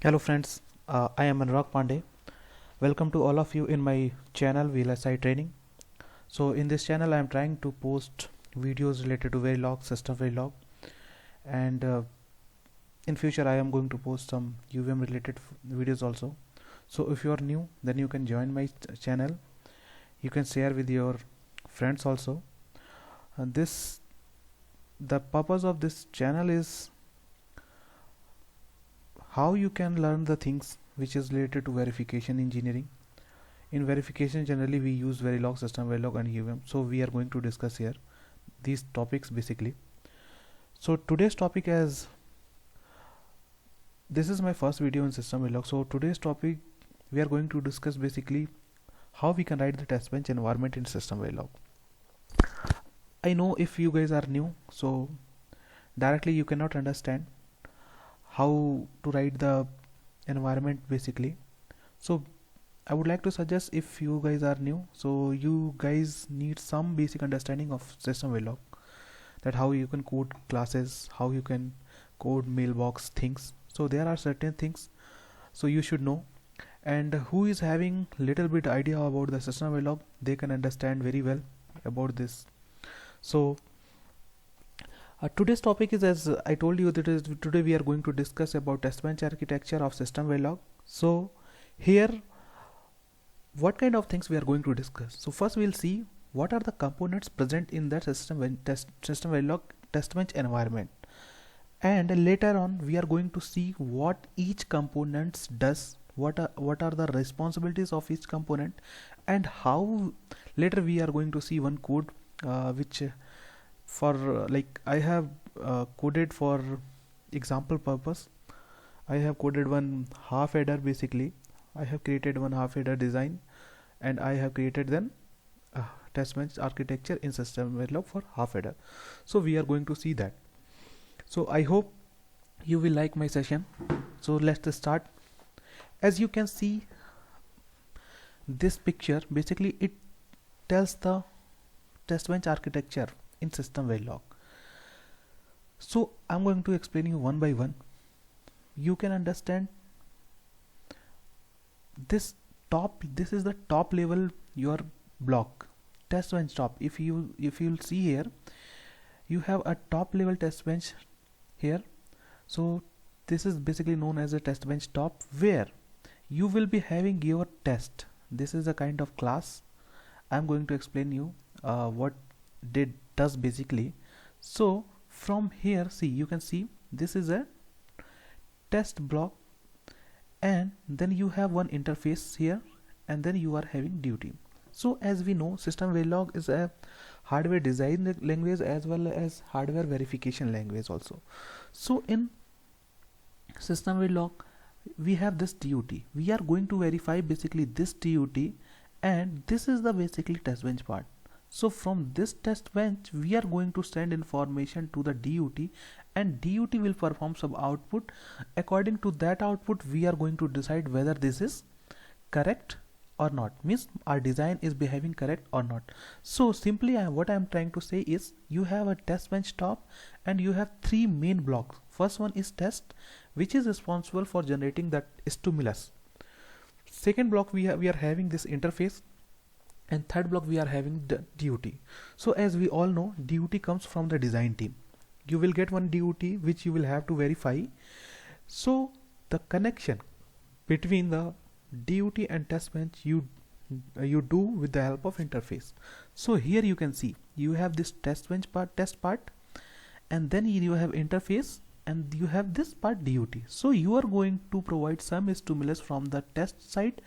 Hello friends, I am Anurag Pandey. Welcome to all of you in my channel VLSI Training. So in this channel I am trying to post videos related to Verilog, system Verilog, and in future I am going to post some UVM related videos also. So if you are new, then you can join my channel. You can share with your friends also. The purpose of this channel is how you can learn the things which is related to verification engineering. In verification generally we use Verilog, system Verilog and UVM. So we are going to discuss here these topics basically. So today's topic, as this is my first video in system Verilog, so today's topic we are going to discuss basically how we can write the test bench environment in system Verilog. I know if you guys are new, so directly you cannot understand how to write the environment basically. So I would like to suggest, if you guys are new, so you guys need some basic understanding of system Verilog, that how you can code classes, how you can code mailbox things. So there are certain things so you should know, and who is having little bit idea about the system Verilog, they can understand very well about this. So today's topic is, as I told you, that is today we are going to discuss about test bench architecture of system Verilog. So here what kind of things we are going to discuss. So first we'll see what are the components present in that system Verilog test bench environment, and later on we are going to see what each components does, what are the responsibilities of each component, and how later we are going to see one code which for like I have coded for example purpose. I have coded one half header basically. I have created one half header design, and I have created then test bench architecture in system Verilog for half header. So we are going to see that. So I hope you will like my session. So let's start. As you can see, this picture basically it tells the test bench architecture in system Verilog. So I'm going to explain you one by one. You can understand this is the top level your block test bench top. If you'll see here, you have a top level test bench here. So this is basically known as a test bench top, where you will be having your test. This is a kind of class. I'm going to explain you what does basically. So from here, see, you can see this is a test block, and then you have one interface here, and then you are having duty. So as we know, system Verilog is a hardware design language as well as hardware verification language also. So in system Verilog we have this DUT. We are going to verify basically this DUT, and this is the basically test bench part. So from this test bench we are going to send information to the DUT, and DUT will perform some output. According to that output we are going to decide whether this is correct or not, means our design is behaving correct or not. So simply what I am trying to say is, you have a test bench top and you have three main blocks. First one is test, which is responsible for generating that stimulus. Second block we are having this interface, and third block we are having the DUT. So as we all know, DUT comes from the design team. You will get one DUT which you will have to verify. So the connection between the DUT and test bench you do with the help of interface. So here you can see you have this test bench part, test part, and then you have interface, and you have this part DUT. So you are going to provide some stimulus from the test side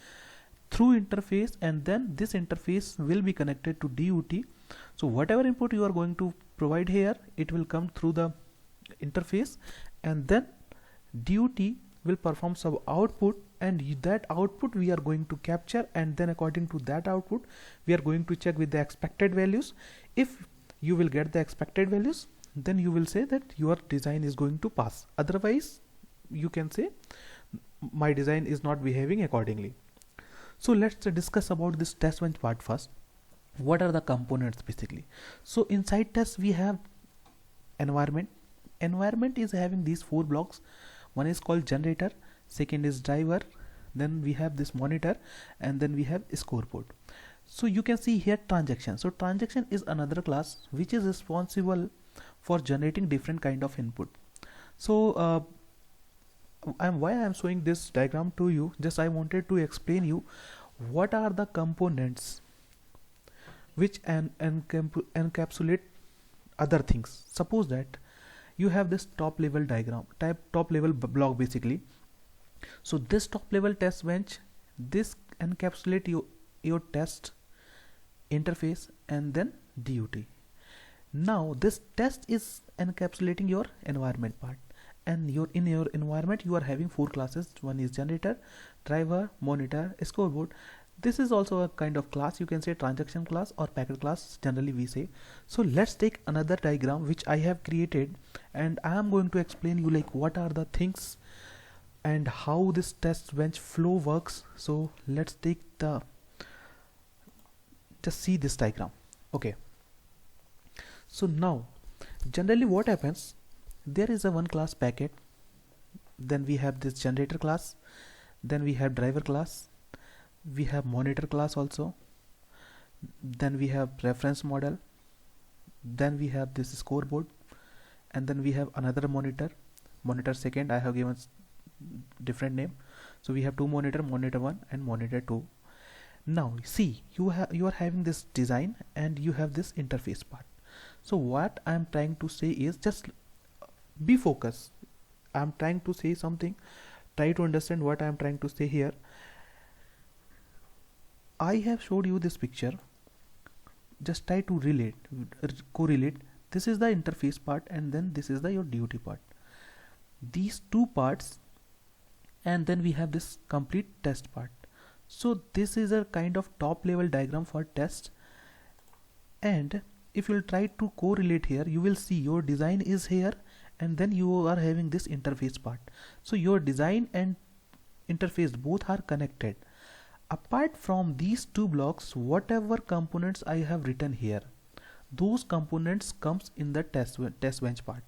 through interface, and then this interface will be connected to DUT. So whatever input you are going to provide here, it will come through the interface, and then DUT will perform some output, and that output we are going to capture, and then according to that output we are going to check with the expected values. If you will get the expected values, then you will say that your design is going to pass. Otherwise you can say my design is not behaving accordingly. So let's discuss about this test bench part first. What are the components basically? So inside test we have environment. Environment is having these four blocks. One is called generator. second is driver, then we have this monitor, and then we have scoreboard. So you can see here transaction. So transaction is another class which is responsible for generating different kind of input. So why I'm showing this diagram to you, just I wanted to explain you what are the components which encapsulate other things. Suppose that you have this top level diagram, top level block basically. So this top level test bench, this encapsulate your test interface and then DUT. Now this test is encapsulating your environment part, and in your environment you are having 4 classes. One is generator, driver, monitor, scoreboard. This is also a kind of class, you can say transaction class or packet class generally we say. So let's take another diagram which I have created, and I am going to explain you like what are the things and how this test bench flow works. So let's take the, just see this diagram. Okay, so now generally what happens, there is a one class packet, then we have this generator class, then we have driver class, we have monitor class also, then we have reference model, then we have this scoreboard, and then we have another monitor second. I have given different name. So we have two monitor 1 and monitor 2. Now see, you are having this design and you have this interface part. So what I am trying to say is, just be focused. I am trying to say something, try to understand what I am trying to say here. I have showed you this picture, just try to correlate. This is the interface part and then this is the your DUT part, these two parts, and then we have this complete test part. So this is a kind of top level diagram for test, and if you'll try to correlate here, you will see your design is here and then you are having this interface part. So your design and interface both are connected. Apart from these two blocks, whatever components I have written here, those components comes in the test bench part.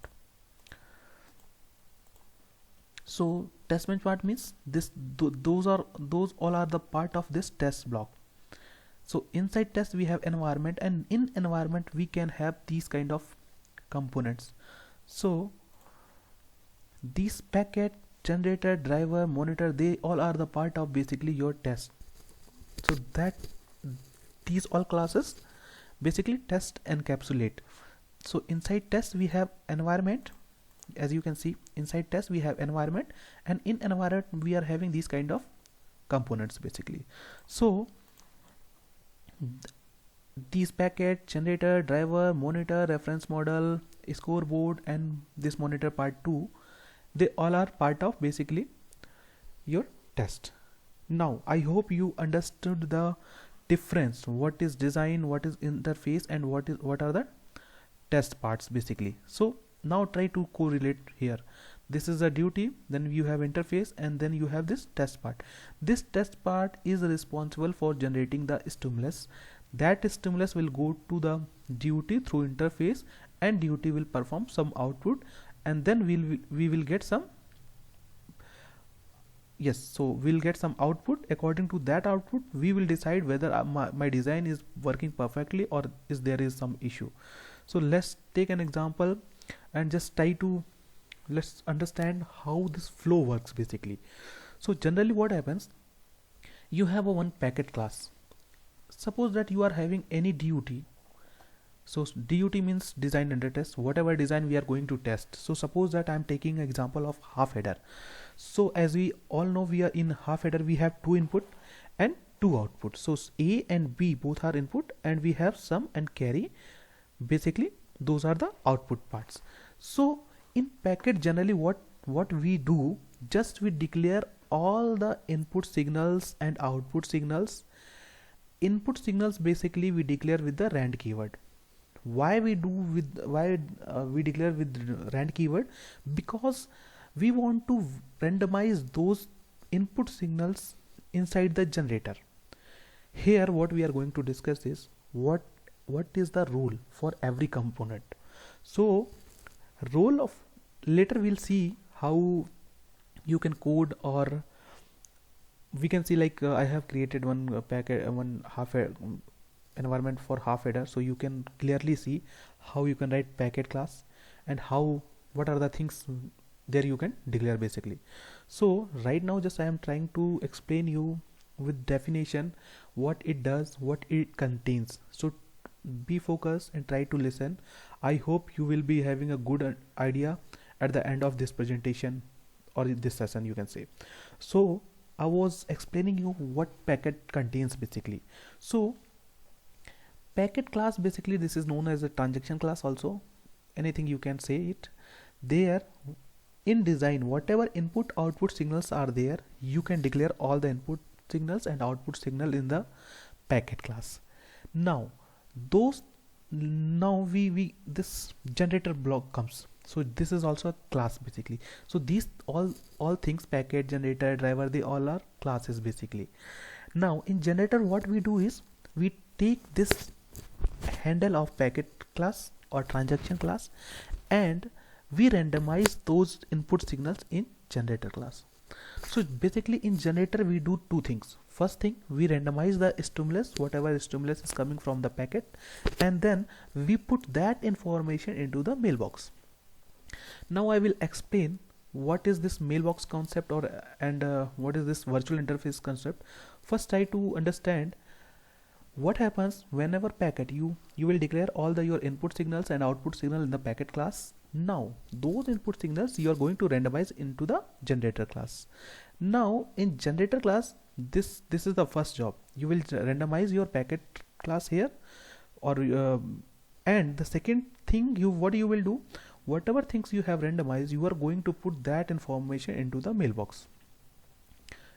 So test bench part means this, those all are the part of this test block. So inside test we have environment, and in environment we can have these kind of components. So these packet, generator, driver, monitor, they all are the part of basically your test. So that these all classes basically test encapsulate. So inside test we have environment, as you can see inside test we have environment, and in environment we are having these kind of components basically. So these packet, generator, driver, monitor, reference model, scoreboard, and this monitor part 2, they all are part of basically your test. Now I hope you understood the difference, what is design, what is interface, and what are the test parts basically. So now try to correlate here. This is a DUT, then you have interface, and then you have this test part. This test part is responsible for generating the stimulus. That stimulus will go to the DUT through interface, and DUT will perform some output, and then we will get some, yes, so we'll get some output. According to that output we will decide whether my design is working perfectly or is there is some issue. So let's take an example and just let's understand how this flow works basically. So generally what happens, you have a one packet class. Suppose that you are having any DUT. So DUT means design under test, whatever design we are going to test. So suppose that I am taking example of half header. So as we all know, we are in half header, we have 2 input and 2 output. So A and B both are input, and we have sum and carry, basically those are the output parts. So in packet generally what we do, just we declare all the input signals and output signals. Input signals basically we declare with the rand keyword. Why we declare with rand keyword? Because we want to randomize those input signals inside the generator. Here what we are going to discuss is what is the rule for every component. So role of, later we'll see how you can code, or we can see like I have created one packet, one half a environment for half header, so you can clearly see how you can write packet class and how, what are the things there you can declare basically. So right now just I am trying to explain you with definition what it does, what it contains. So be focused and try to listen. I hope you will be having a good idea at the end of this presentation or this session, you can say. So I was explaining you what packet contains basically. So packet class, basically this is known as a transaction class also, anything you can say it. There in design, whatever input output signals are there, you can declare all the input signals and output signal in the packet class. Now those, now we this generator block comes, so this is also a class basically. So these all things, packet, generator, driver, they all are classes basically. Now in generator what we do is we take this handle of packet class or transaction class and we randomize those input signals in generator class. So basically in generator we do two things. First thing, we randomize the stimulus, whatever stimulus is coming from the packet, and then we put that information into the mailbox. Now I will explain what is this mailbox concept, or what is this virtual interface concept. First try to understand what happens whenever packet, you will declare all the your input signals and output signal in the packet class. Now those input signals you are going to randomize into the generator class. Now in generator class, this is the first job. You will randomize your packet class here, or and the second thing, what you will do, whatever things you have randomized, you are going to put that information into the mailbox.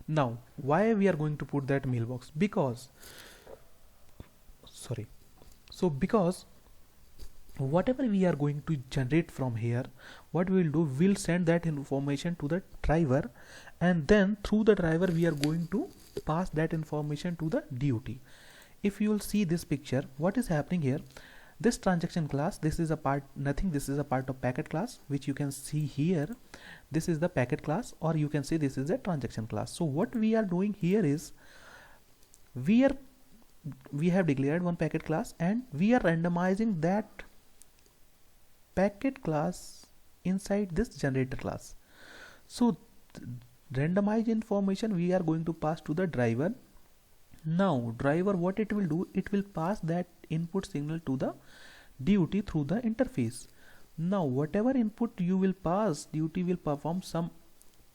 Now why we are going to put that mailbox? Because because whatever we are going to generate from here, what we will do, we'll send that information to the driver, and then through the driver we are going to pass that information to the DUT. If you will see this picture, what is happening here, this transaction class, this is a part, nothing, this is a part of packet class, which you can see here. This is the packet class, or you can say this is a transaction class. So what we are doing here is we have declared one packet class and we are randomizing that packet class inside this generator class. So randomized information we are going to pass to the driver. Now driver, what it will do, it will pass that input signal to the DUT through the interface. Now whatever input you will pass, DUT will perform some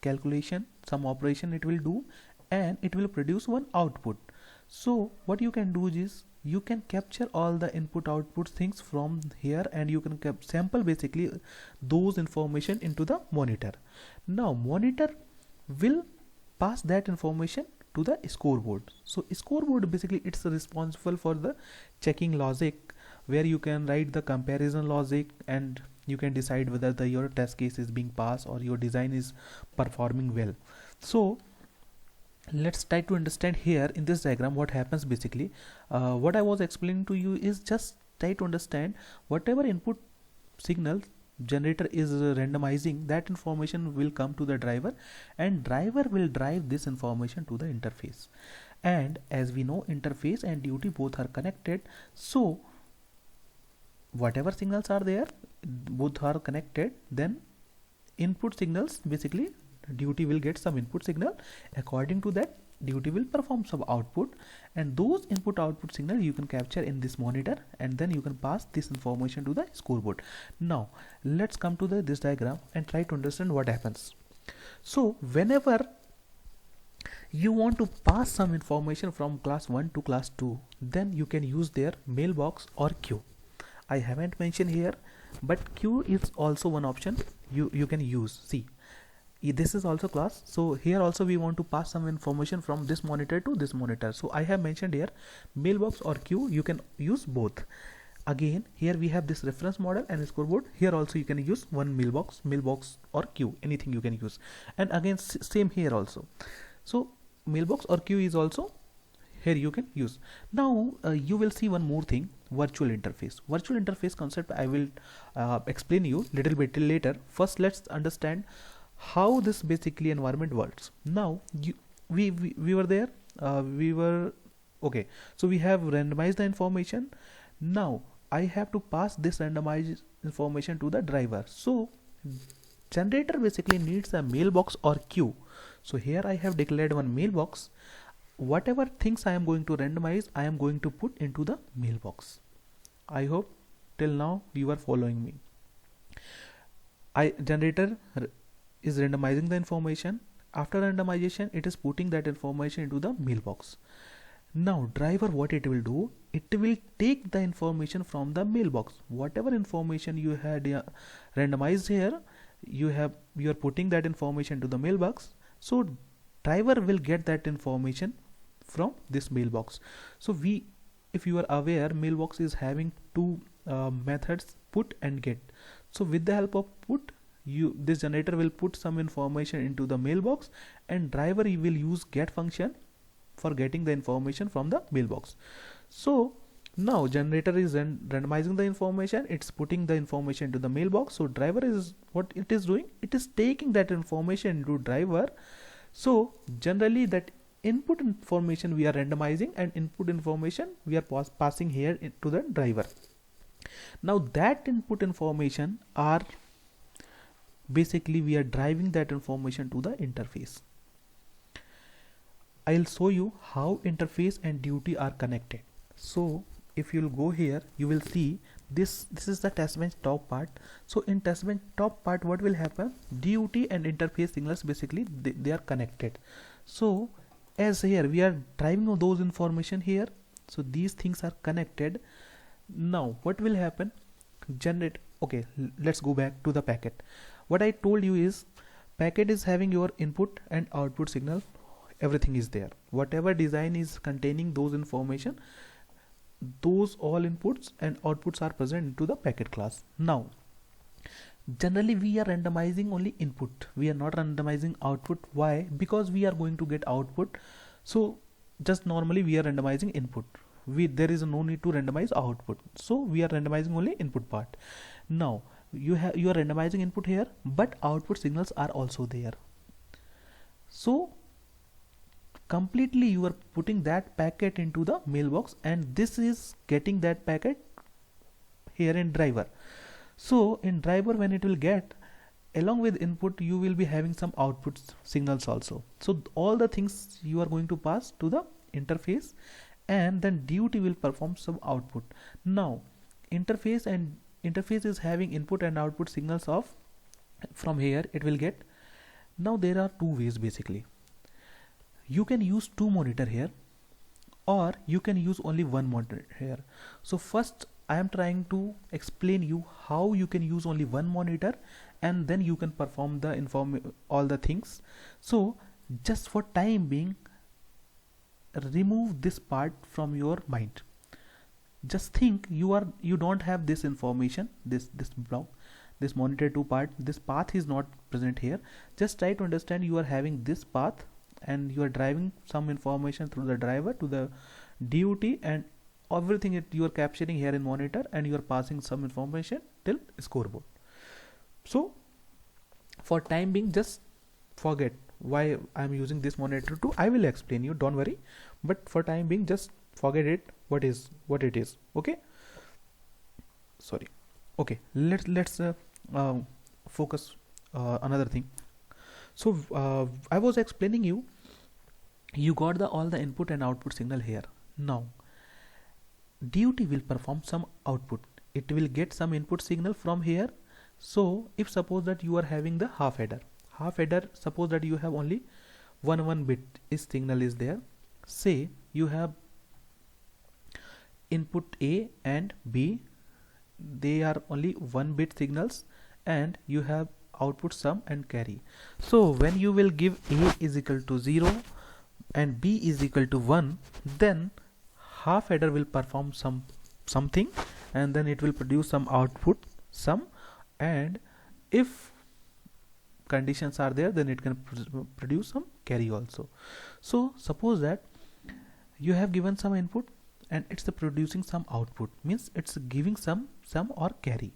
calculation, some operation it will do, and it will produce one output. So what you can do is you can capture all the input output things from here, and you can sample basically those information into the monitor. Now monitor will pass that information to the scoreboard. So scoreboard basically it's responsible for the checking logic, where you can write the comparison logic and you can decide whether your test case is being passed or your design is performing well. So let's try to understand here in this diagram what happens basically. What I was explaining to you is just try to understand whatever input signal generator is randomizing, that information will come to the driver, and driver will drive this information to the interface. And as we know, interface and DUT both are connected, so whatever signals are there, both are connected, then input signals, basically DUT will get some input signal, according to that DUT will perform some output, and those input output signal you can capture in this monitor, and then you can pass this information to the scoreboard. Now let's come to this diagram and try to understand what happens. So whenever you want to pass some information from class 1 to class 2, then you can use their mailbox or queue. I haven't mentioned here, but queue is also one option you can use. See, this is also class, so here also we want to pass some information from this monitor to this monitor. So I have mentioned here mailbox or queue, you can use both. Again here we have this reference model and scoreboard. Here also you can use one mailbox or queue, anything you can use. And again same here also. So mailbox or queue is also here you can use. Now you will see one more thing, virtual interface. Virtual interface concept I will explain you little bit later. First let's understand how this basically environment works. Now we were there, we were okay, so we have randomized the information. Now I have to pass this randomized information to the driver. So generator basically needs a mailbox or queue. So here I have declared one mailbox. Whatever things I am going to randomize, I am going to put into the mailbox. I hope till now you are following me. Generator is randomizing the information. After randomization, it is putting that information into the mailbox. Now driver, what it will do, it will take the information from the mailbox. Whatever information you had randomized here, you are putting that information to the mailbox. So driver will get that information from this mailbox. So if you are aware, mailbox is having two methods, put and get. So with the help of put, this generator will put some information into the mailbox, and driver will use get function for getting the information from the mailbox. So now generator is randomizing the information, it's putting the information to the mailbox. So driver is, what it is doing, it is taking that information into driver. So generally that input information we are randomizing, and input information we are passing here to the driver. Now that input information are basically, we are driving that information to the interface. I'll show you how interface and duty are connected. So if you'll go here, you will see this is the test bench top part. So in test bench top part, what will happen, duty and interface signals basically they are connected. So as here we are driving those information here, so these things are connected. Now what will happen, generate, okay, let's go back to the packet. What I told you is, packet is having your input and output signal, everything is there. Whatever design is containing those information, those all inputs and outputs are present into the packet class. Now generally we are randomizing only input, we are not randomizing output. Why? Because we are going to get output. So just normally we are randomizing input, there is no need to randomize output, so we are randomizing only input part. Now you are randomizing input here, but output signals are also there. So completely you are putting that packet into the mailbox, and this is getting that packet here in driver. So in driver, when it will get, along with input, you will be having some output signals also. So all the things you are going to pass to the interface, and then duty will perform some output. Now interface is having input and output signals of, from here it will get. Now there are two ways basically. You can use two monitor here, or you can use only one monitor here. So first I am trying to explain you how you can use only one monitor, and then you can perform the all the things. So just for time being, remove this part from your mind. Just think you don't have this information, this block, this monitor 2 part, this path is not present here. Just try to understand you are having this path, and you are driving some information through the driver to the DUT, and everything you are capturing here in monitor, and you are passing some information till scoreboard. So for time being, just forget why I am using this monitor 2. I will explain you, don't worry, but for time being just forget it, what it is. Okay, sorry. Okay, let's focus another thing. So I was explaining you got all the input and output signal here. Now DUT will perform some output, it will get some input signal from here. So if suppose that you are having the half adder, suppose that you have only one bit signal is there. Say you have input A and B, they are only 1 bit signals, and you have output sum and carry. So when you will give A is equal to 0 and B is equal to 1, then half adder will perform something, and then it will produce some output sum, and if conditions are there, then it can produce some carry also. So suppose that you have given some input and it's producing some output, means it's giving some or carry.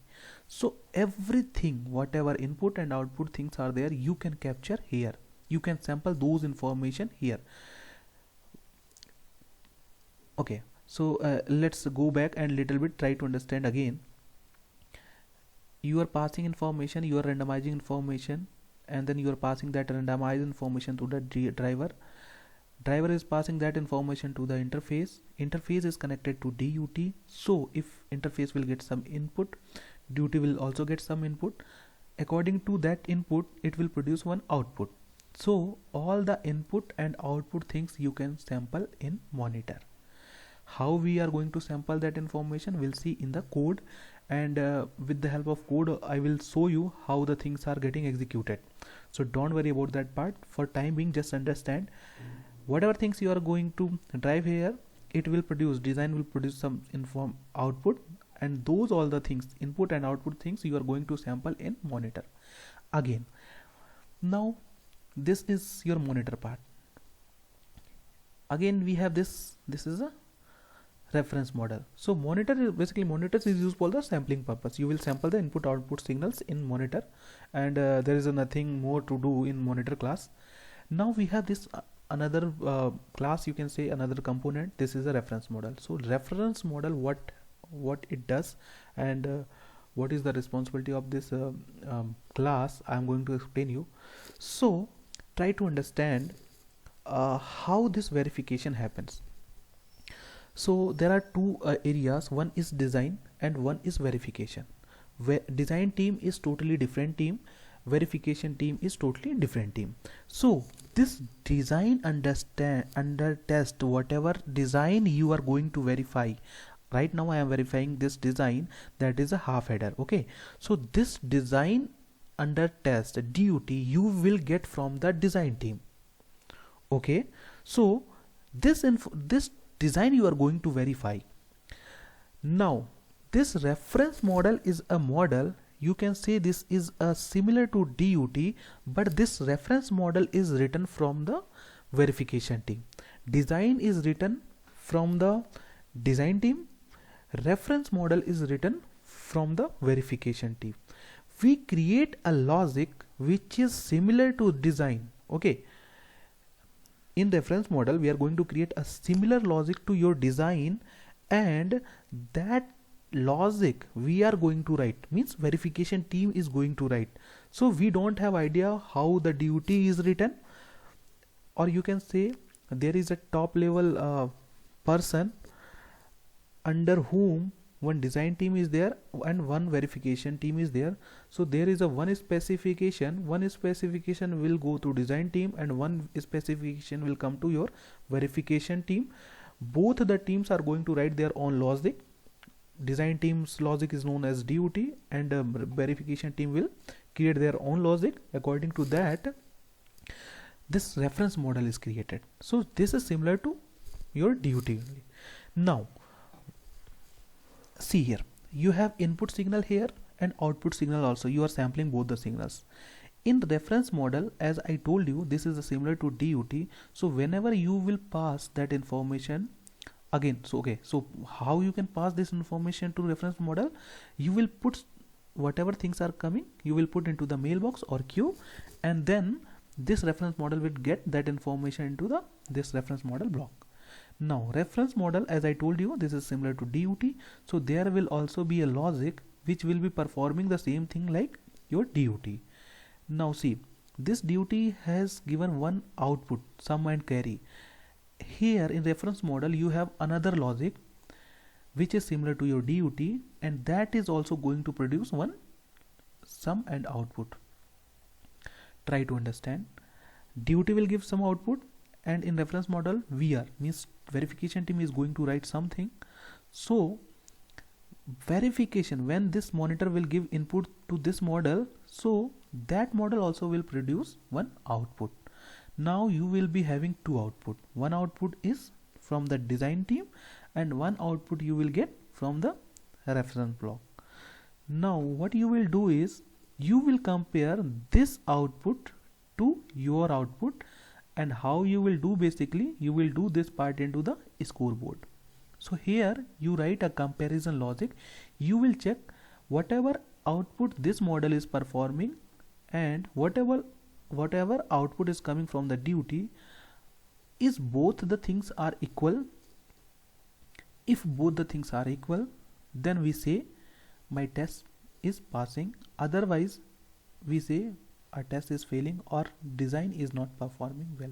So everything, whatever input and output things are there, you can capture here. You can sample those information here. Okay, so let's go back and little bit try to understand again. You are passing information, you are randomizing information, and then you are passing that randomized information to the driver. Driver is passing that information to the interface. Interface is connected to DUT. So if interface will get some input, DUT will also get some input. According to that input, it will produce one output. So all the input and output things you can sample in monitor. How we are going to sample that information, we'll see in the code, and with the help of code I will show you how the things are getting executed. So don't worry about that part. For time being, just understand whatever things you are going to drive here, it will produce, design will produce some output, and those all the things, input and output things, you are going to sample in monitor. Again, now this is your monitor part. Again we have this is a reference model. So monitor is basically, monitors is used for the sampling purpose. You will sample the input output signals in monitor, and there is nothing more to do in monitor class. Now we have this another class, you can say another component. This is a reference model. So reference model, what it does, and what is the responsibility of this class, I am going to explain you. So try to understand how this verification happens. So there are two areas, one is design and one is verification. Where design team is totally different team, verification team is totally different team. So this design under test, whatever design you are going to verify. Right now I am verifying this design, that is a half header. Okay, so this design under test DUT you will get from the design team. Okay, so this design you are going to verify. Now this reference model is a model, you can say this is a similar to DUT, but this reference model is written from the verification team. Design is written from the design team, reference model is written from the verification team. We create a logic which is similar to design. Okay, in reference model we are going to create a similar logic to your design, and that logic we are going to write, means verification team is going to write. So we don't have idea how the DUT is written, or you can say there is a top level person under whom one design team is there and one verification team is there. So there is a one specification will go to design team and one specification will come to your verification team. Both the teams are going to write their own logic. Design team's logic is known as DUT, and verification team will create their own logic. According to that, this reference model is created. So this is similar to your DUT only. Now see here, you have input signal here and output signal also. You are sampling both the signals. In the reference model, as I told you, this is similar to DUT. So whenever you will pass that information again, so okay, so how you can pass this information to reference model, you will put whatever things are coming, you will put into the mailbox or queue, and then this reference model will get that information into this reference model block. Now reference model, as I told you, this is similar to DUT. So there will also be a logic which will be performing the same thing like your DUT. Now see, this DUT has given one output, sum and carry. Here in reference model you have another logic which is similar to your DUT, and that is also going to produce one sum and output. Try to understand. DUT will give some output, and in reference model VR means verification team is going to write something. So verification, when this monitor will give input to this model, so that model also will produce one output. Now you will be having two output. One output is from the design team and one output you will get from the reference block. Now what you will do is you will compare this output to your output, and how you will do, basically you will do this part into the scoreboard. So here you write a comparison logic. You will check whatever output this model is performing, and whatever output is coming from the duty, is both the things are equal. If both the things are equal, then we say my test is passing. Otherwise we say our test is failing or design is not performing well.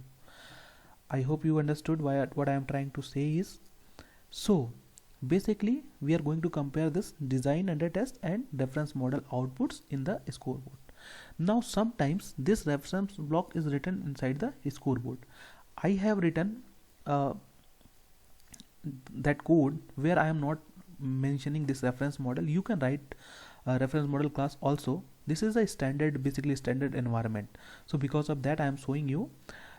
I hope you understood what I am trying to say is. So basically we are going to compare this design under test and reference model outputs in the scoreboard. Now sometimes this reference block is written inside the scoreboard. I have written that code where I am not mentioning this reference model. You can write a reference model class also. This is a standard, basically standard environment. So because of that I am showing you.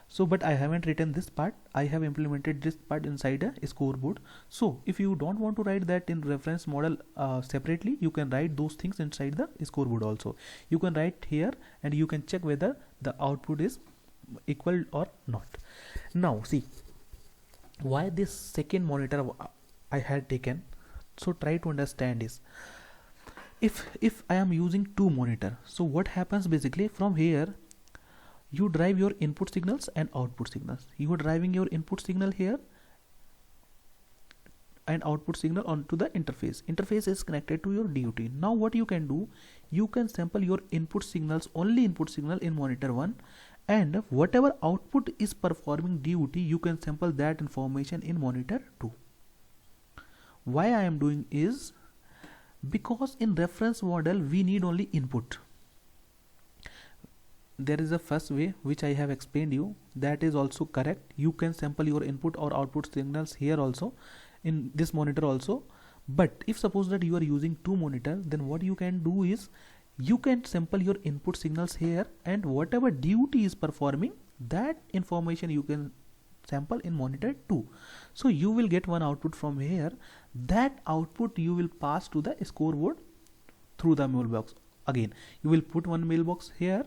So but I haven't written this part. I have implemented this part inside a scoreboard. So if you don't want to write that in reference model separately, you can write those things inside the scoreboard also. You can write here and you can check whether the output is equal or not. Now see why this second monitor I had taken. So try to understand is, if I am using two monitor, so what happens basically, from here you drive your input signals and output signals. You are driving your input signal here and output signal onto the interface. Interface is connected to your DUT. Now what you can do, you can sample your input signals, only input signal in monitor 1, and whatever output is performing DUT, you can sample that information in monitor 2. Why I am doing is because in reference model we need only input. There is a first way which I have explained you, that is also correct. You can sample your input or output signals here also, in this monitor also. But if suppose that you are using two monitor, then what you can do is you can sample your input signals here, and whatever DUT is performing, that information you can sample in monitor 2. So you will get one output from here. That output you will pass to the scoreboard through the mailbox. Again you will put one mailbox here,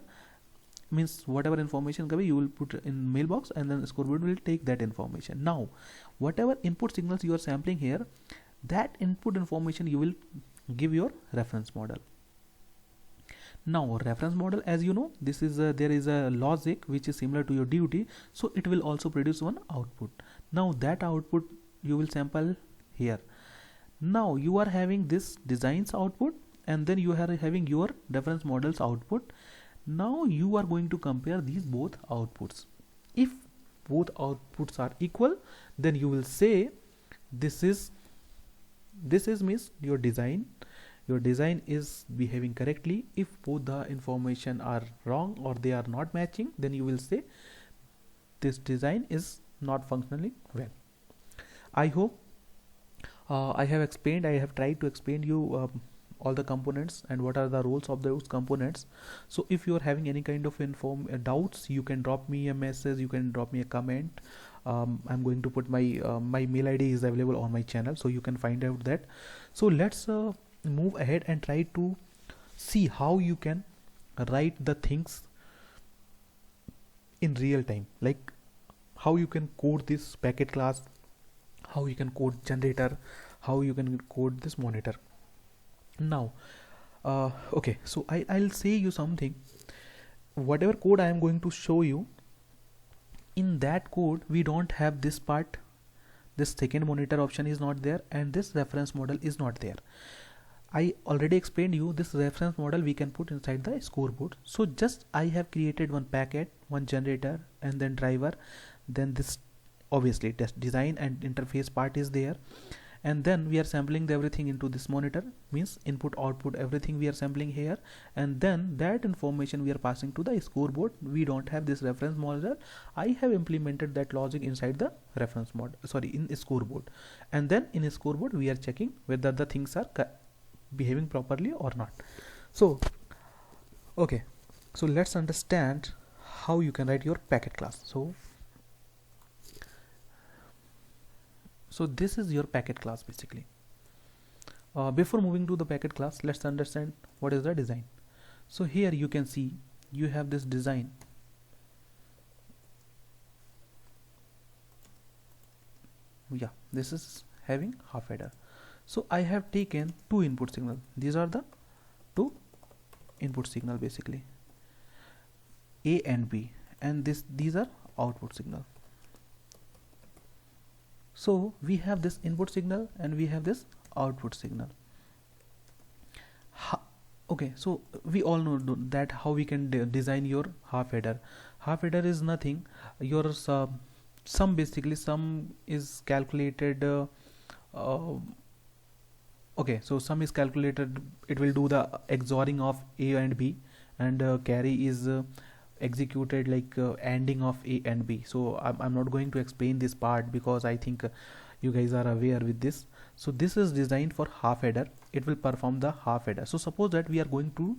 means whatever information comes you will put in mailbox, and then the scoreboard will take that information. Now whatever input signals you are sampling here, that input information you will give your reference model. Now reference model, as you know, this is there is a logic which is similar to your DUT, so it will also produce one output. Now that output you will sample here. Now you are having this designs output, and then you are having your reference models output. Now you are going to compare these both outputs. If both outputs are equal, then you will say this is means your design is behaving correctly. If both the information are wrong or they are not matching, then you will say this design is not functioning well. I hope I have tried to explain you all the components and what are the roles of those components. So if you are having any kind of doubts, you can drop me a message, you can drop me a comment. I'm going to put my my mail ID is available on my channel, so you can find out that. So let's move ahead and try to see how you can write the things in real time, like how you can code this packet class, how you can code generator, how you can code this monitor. Now okay, so I'll say you something. Whatever code I am going to show you, in that code we don't have this part. This second monitor option is not there, and this reference model is not there. I already explained you this reference model we can put inside the scoreboard. So just I have created one packet, one generator, and then driver, then this obviously test design and interface part is there, and then we are sampling everything into this monitor, means input output everything we are sampling here, and then that information we are passing to the scoreboard. We don't have this reference model. I have implemented that logic inside the reference model, sorry, in scoreboard, and then in scoreboard we are checking whether the things are behaving properly or not. So okay, so let's understand how you can write your packet class. So this is your packet class basically. Before moving to the packet class, let's understand what is the design. So here you can see you have this design. Yeah, this is having half header. So I have taken two input signals. These are the two input signal basically, A and B, and these are output signal. So we have this input signal and we have this output signal. Okay, so we all know that how we can design your half adder. Half adder is nothing, your sum basically, sum is calculated okay, so sum is calculated, it will do the XORing of A and B, and carry is executed like ANDing of A and B. So I'm not going to explain this part because I think you guys are aware with this. So this is designed for half adder, it will perform the half adder. So suppose that we are going to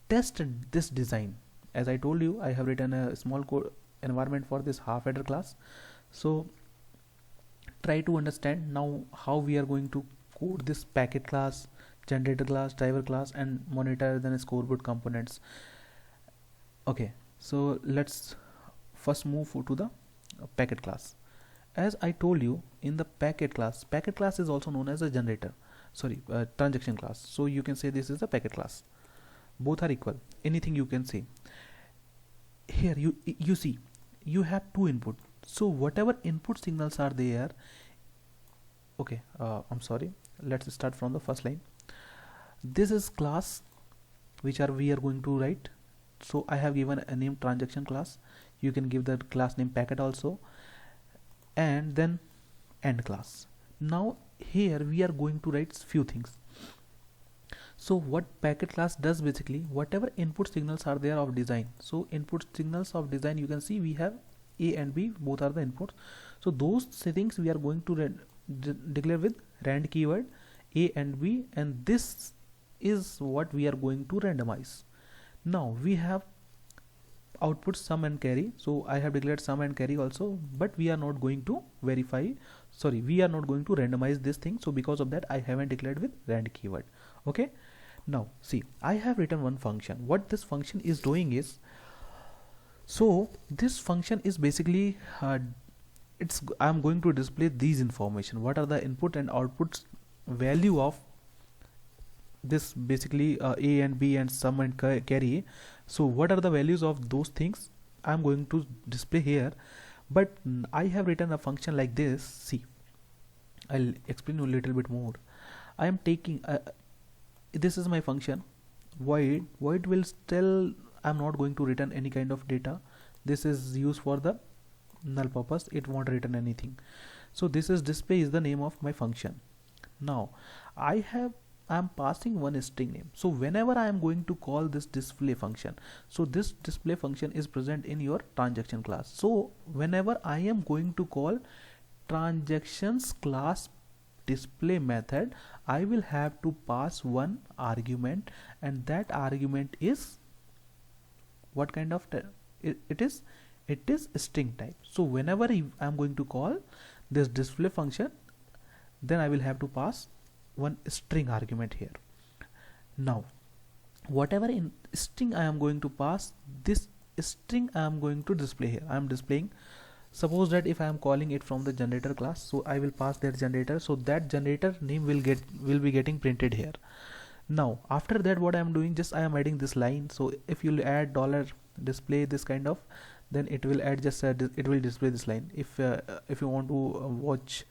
test this design. As I told you, I have written a small code environment for this half adder class. So try to understand now how we are going to code this packet class, generator class, driver class, and monitor then scoreboard components. Okay, so let's first move to the packet class. As I told you, in the packet class is also known as a generator, sorry, transaction class. So you can say this is a packet class, both are equal, anything you can say. Here you see you have two input, so whatever input signals are there, okay, I'm sorry, let's start from the first line. This is class which we are going to write. So I have given a name transaction class, you can give the class name packet also, and then end class. Now here we are going to write few things. So what packet class does, basically whatever input signals are there of design, so input signals of design, you can see we have A and B, both are the inputs. So those settings we are going to declare with rand keyword A and B, and this is what we are going to randomize. Now we have output sum and carry, so I have declared sum and carry also, but we are not going to verify, sorry, we are not going to randomize this thing, so because of that I haven't declared with rand keyword. Okay, now see, I have written one function. What this function is doing is, so this function is basically I'm going to display these information, what are the input and output value of this, basically A and B and sum and carry. So what are the values of those things I'm going to display here, but I have written a function like this. See, I'll explain you a little bit more. I am taking this is my function void will tell I'm not going to return any kind of data. This is used for the null purpose, it won't return anything. So this is display is the name of my function. Now I'm passing one string name. So whenever I am going to call this display function, so this display function is present in your transaction class. So whenever I am going to call transactions class display method, I will have to pass one argument, and that argument is what kind of it is string type. So whenever I am going to call this display function, then I will have to pass one string argument here. Now whatever in string I am going to pass, this string I am going to display here. I am displaying, suppose that if I am calling it from the generator class, so I will pass that generator, so that generator name will be getting printed here. Now after that what I am doing, just I am adding this line. So if you add $display this kind of, then it will add just it will display this line. If you want to watch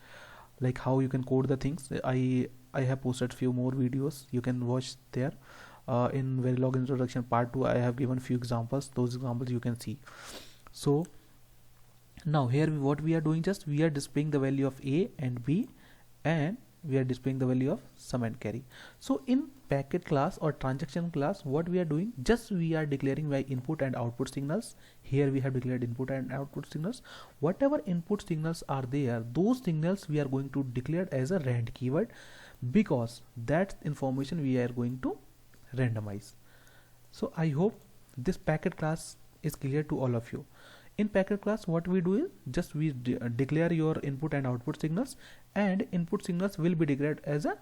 like how you can code the things, I have posted few more videos, you can watch there. In Verilog introduction part 2 I have given few examples, those examples you can see. So now here what we are doing, just we are displaying the value of A and B, and we are displaying the value of sum and carry. So in packet class or transaction class, what we are doing, just we are declaring by input and output signals. Here we have declared input and output signals. Whatever input signals are there, those signals we are going to declare as a rand keyword, because that information we are going to randomize. So I hope this packet class is clear to all of you. In packet class what we do is, just we declare your input and output signals, and input signals will be declared as a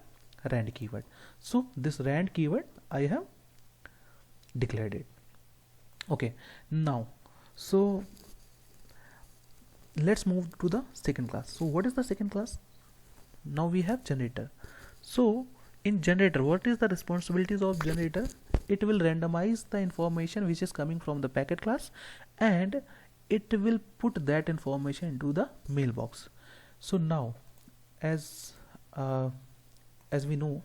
rand keyword. So this rand keyword I have declared it. Okay, now so let's move to the second class. So what is the second class? Now we have generator. So in generator, what is the responsibilities of generator? it will randomize the information which is coming from the packet class, and it will put that information into the mailbox. So now, as uh, as we know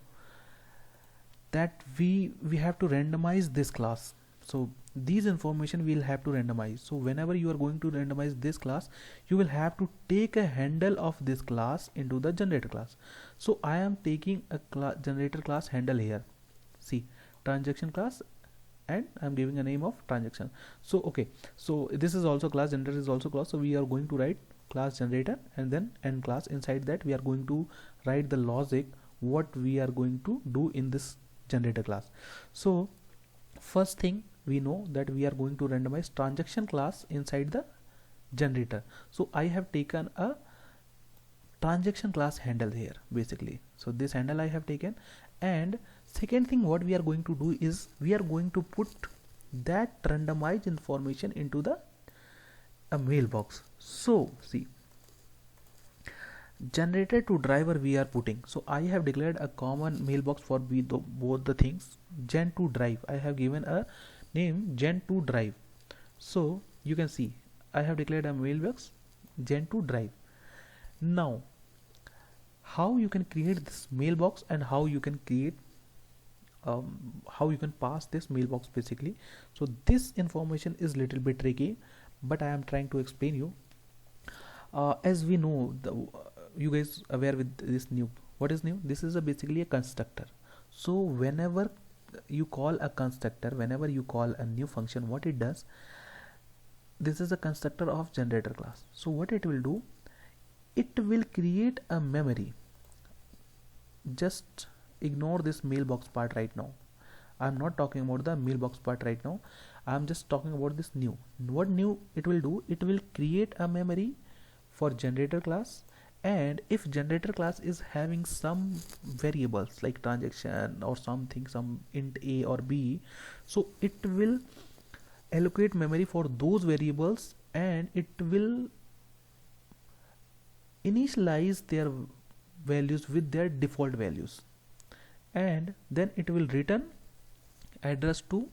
that we have to randomize this class, so these information we'll have to randomize. So whenever you are going to randomize this class, you will have to take a handle of this class into the generator class. So I am taking a generator class handle here, see, transaction class, and I'm giving a name of transaction. So okay, so this is also class, generator is also class, so we are going to write class generator and then end class. Inside that we are going to write the logic what we are going to do in this generator class. So first thing, we know that we are going to randomize transaction class inside the generator. So I have taken a transaction class handle here basically. So this handle I have taken, and second thing what we are going to do is we are going to put that randomized information into the a mailbox. So see, generator to driver we are putting. So I have declared a common mailbox for both the things. Gen to drive, I have given a name gen to drive. So you can see I have declared a mailbox gen to drive. Now how you can create this mailbox and how you can create how you can pass this mailbox basically. So this information is little bit tricky, but I am trying to explain you. As we know, you guys aware with this new, what is new? This is basically a constructor. So whenever you call a constructor, whenever you call a new function, what it does, this is a constructor of generator class. So what it will do, it will create a memory. Just ignore this mailbox part right now. I'm not talking about the mailbox part right now. I'm just talking about this new. What new it will do, it will create a memory for generator class, and if generator class is having some variables like transaction or something, some int a or b, so it will allocate memory for those variables, and it will initialize their values with their default values, and then it will return address to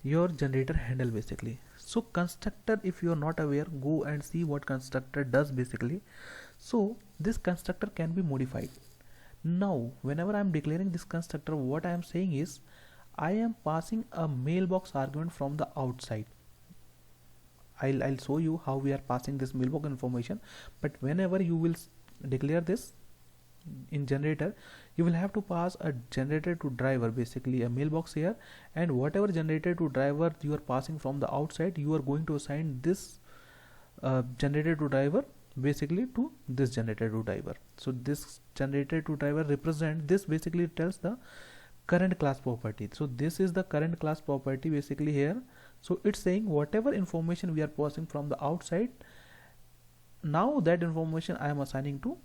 your generator handle basically. So constructor, if you are not aware, go and see what constructor does basically. So this constructor can be modified. Now whenever I am declaring this constructor, what I am saying is I am passing a mailbox argument from the outside. I'll show you how we are passing this mailbox information, but whenever you will declare this in generator, you will have to pass a generator to driver, basically a mailbox here, and whatever generator to driver you are passing from the outside, you are going to assign this generator to driver basically to this generator to driver. So this generator to driver represent this, basically tells the current class property. So this is the current class property basically here. So it's saying whatever information we are passing from the outside, now that information I am assigning to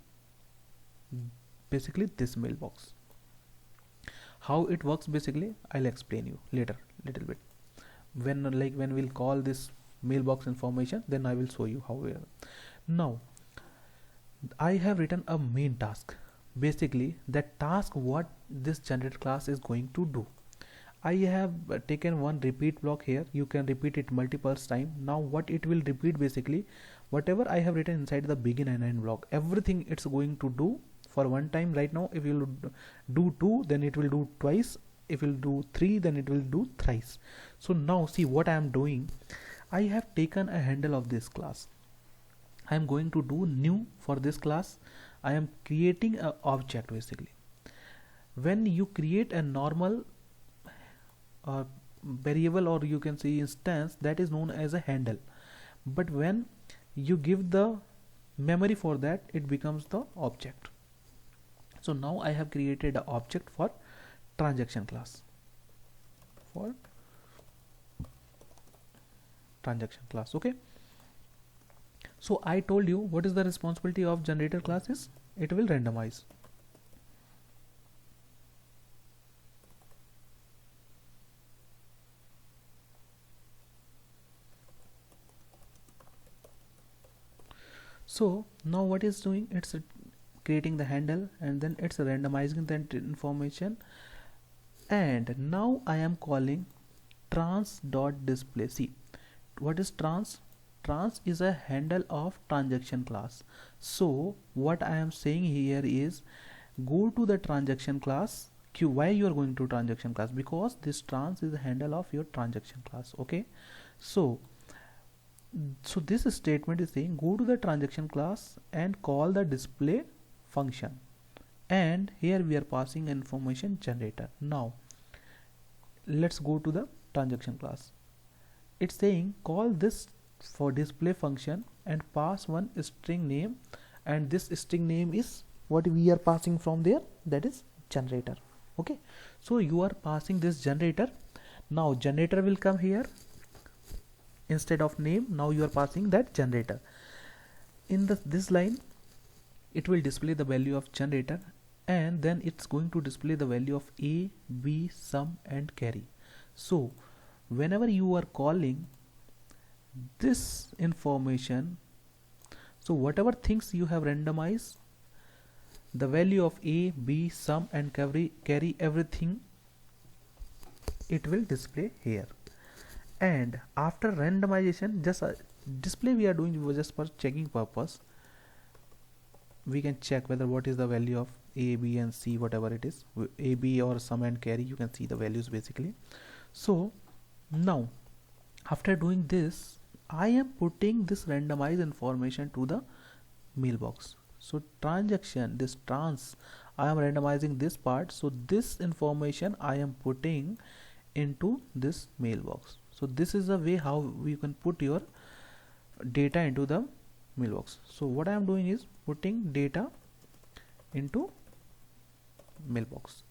basically this mailbox. How it works basically I'll explain you later little bit. When we'll call this mailbox information, then I will show you how we are. Now I have written a main task, basically that task what this generator class is going to do. I have taken one repeat block here. You can repeat it multiple times. Now what it will repeat, basically whatever I have written inside the begin and end block, everything it's going to do for one time. Right now if you do 2, then it will do twice. If you do 3, then it will do thrice. So now see what I am doing. I have taken a handle of this class. I am going to do new for this class. I am creating an object basically. When you create a normal variable, or you can say instance, that is known as a handle, but when you give the memory for that, it becomes the object. So now I have created an object for transaction class, okay. So I told you what is the responsibility of generator class is, it will randomize. So now what is doing, it's creating the handle, and then it's randomizing that information and now I am calling trans.display. See, what is trans? Trans is a handle of transaction class. So what I am saying here is go to the transaction class. Why you are going to transaction class? Because this trans is a handle of your transaction class. Okay, so this statement is saying go to the transaction class and call the display function, and here we are passing information generator. Now let's go to the transaction class. It's saying call this for display function and pass one string name, and this string name is what we are passing from there, that is generator. Okay, so you are passing this generator. Now generator will come here instead of name. Now you are passing that generator. In this line it will display the value of generator, and then it's going to display the value of a, b, sum and carry. So whenever you are calling this information, so whatever things you have randomized, the value of a, b, sum and carry everything, it will display here. And after randomization, just display we are doing just for checking purpose. We can check whether what is the value of a, b and c, whatever it is, a, b or sum and carry, you can see the values basically. So now after doing this, I am putting this randomized information to the mailbox. So transaction, this trans, I am randomizing this part, so this information I am putting into this mailbox. So this is a way how you can put your data into the mailbox. So what I am doing is putting data into mailbox.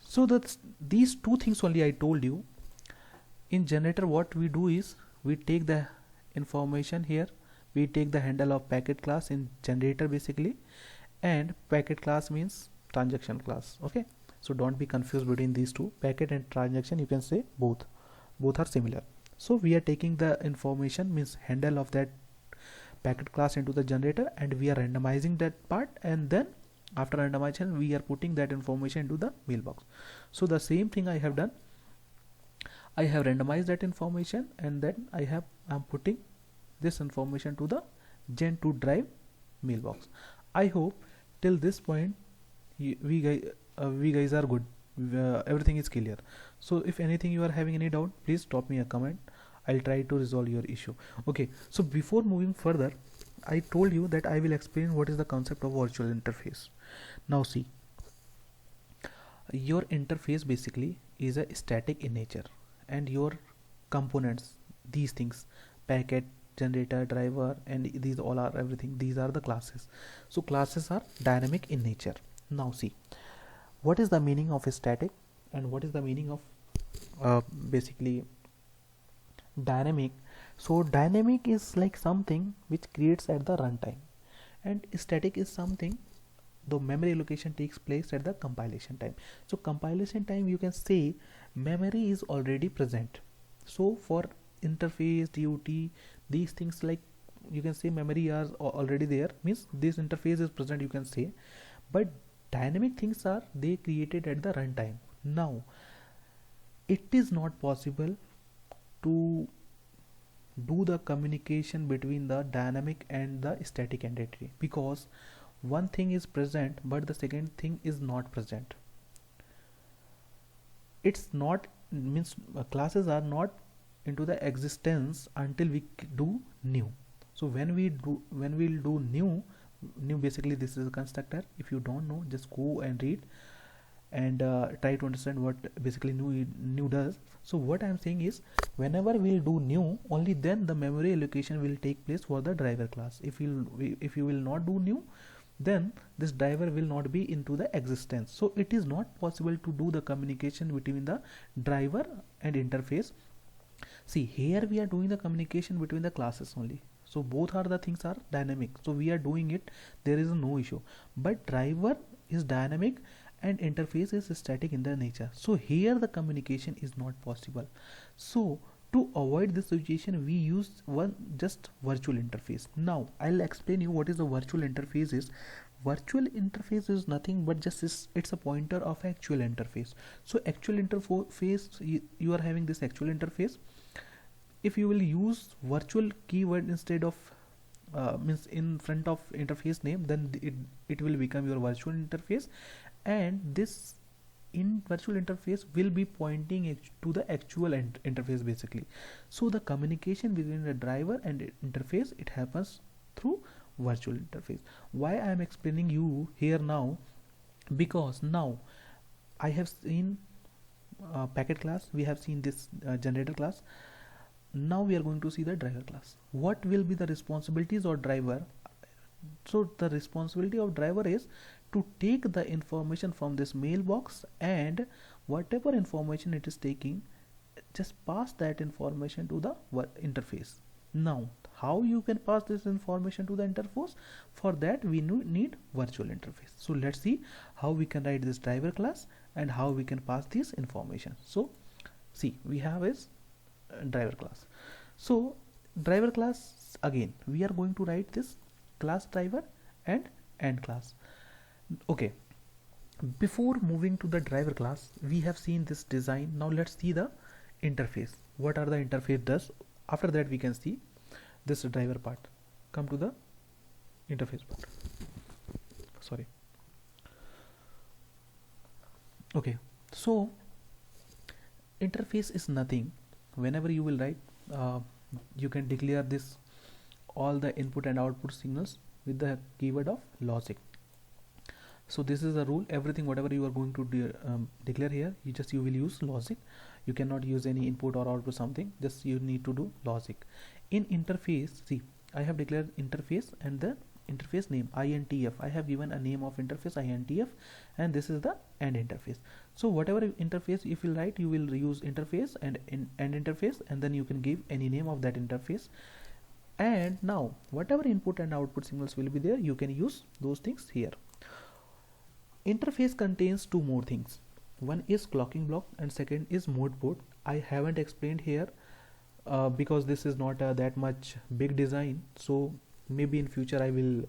So that's these two things only I told you. In generator what we do is we take the information here, we take the handle of packet class in generator basically, and packet class means transaction class. Okay, so don't be confused between these two, packet and transaction, you can say both are similar. So we are taking the information means handle of that packet class into the generator, and we are randomizing that part, and then after randomization we are putting that information into the mailbox. So the same thing I have done, I have randomized that information, and then I'm putting this information to the Gen2 drive mailbox. I hope till this point we guys are good. Everything is clear. So if anything you are having any doubt, please drop me a comment. I'll try to resolve your issue. Okay, so before moving further, I told you that I will explain what is the concept of virtual interface. Now see, your interface basically is a static in nature, and your components, these things, packet, generator, driver, and these all are everything, these are the classes. So classes are dynamic in nature. Now see, what is the meaning of static and what is the meaning of basically dynamic. So dynamic is like something which creates at the runtime, and static is something the memory allocation takes place at the compilation time. So compilation time, you can say memory is already present. So for interface, DUT, these things, like you can say memory are already there, means this interface is present, you can say. But dynamic things are they created at the runtime. Now it is not possible to do the communication between the dynamic and the static entity, because one thing is present but the second thing is not present. It's not means classes are not into the existence until we do new. So when we'll do new basically this is a constructor. If you don't know, just go and read and try to understand what basically new does. So what I'm saying is, whenever we'll do new, only then the memory allocation will take place for the driver class. If you will not do new, then this driver will not be into the existence. So it is not possible to do the communication between the driver and interface. See, here we are doing the communication between the classes only. So both are the things are dynamic. So we are doing it, there is no issue. But driver is dynamic and interface is static in their nature. So here the communication is not possible. So To avoid this situation, we use one just virtual interface. Now I'll explain you what is a virtual interface is. Virtual interface is nothing but just it's a pointer of actual interface. So actual interface, you are having this actual interface. If you will use virtual keyword instead of means in front of interface name, then it will become your virtual interface, and this in virtual interface will be pointing to the actual interface basically. So the communication between the driver and interface, it happens through virtual interface. Why I am explaining you here now? Because now I have seen packet class, we have seen this generator class. Now we are going to see the driver class. What will be the responsibilities of driver? So the responsibility of driver is to take the information from this mailbox, and whatever information it is taking, just pass that information to the interface. Now how you can pass this information to the interface? For that we need virtual interface. So let's see how we can write this driver class and how we can pass this information. So see, we have is driver class. So driver class, again we are going to write this class driver and end class. Okay, before moving to the driver class, we have seen this design. Now let's see the interface. What are the interface does? After that we can see this driver part. Come to the interface part. Sorry. Okay, so interface is nothing. Whenever you will write, you can declare this all the input and output signals with the keyword of logic. So this is a rule. Everything whatever you are going to declare here, you will use logic. You cannot use any input or output something, just you need to do logic. In interface, see, I have declared interface and the interface name INTF. I have given a name of interface INTF, and this is the end interface. So whatever interface if you write, you will use interface and end interface, and then you can give any name of that interface. And now whatever input and output signals will be there, you can use those things here. Interface contains two more things. One is clocking block and second is mode port. I haven't explained here because this is not that much big design. So maybe in future I will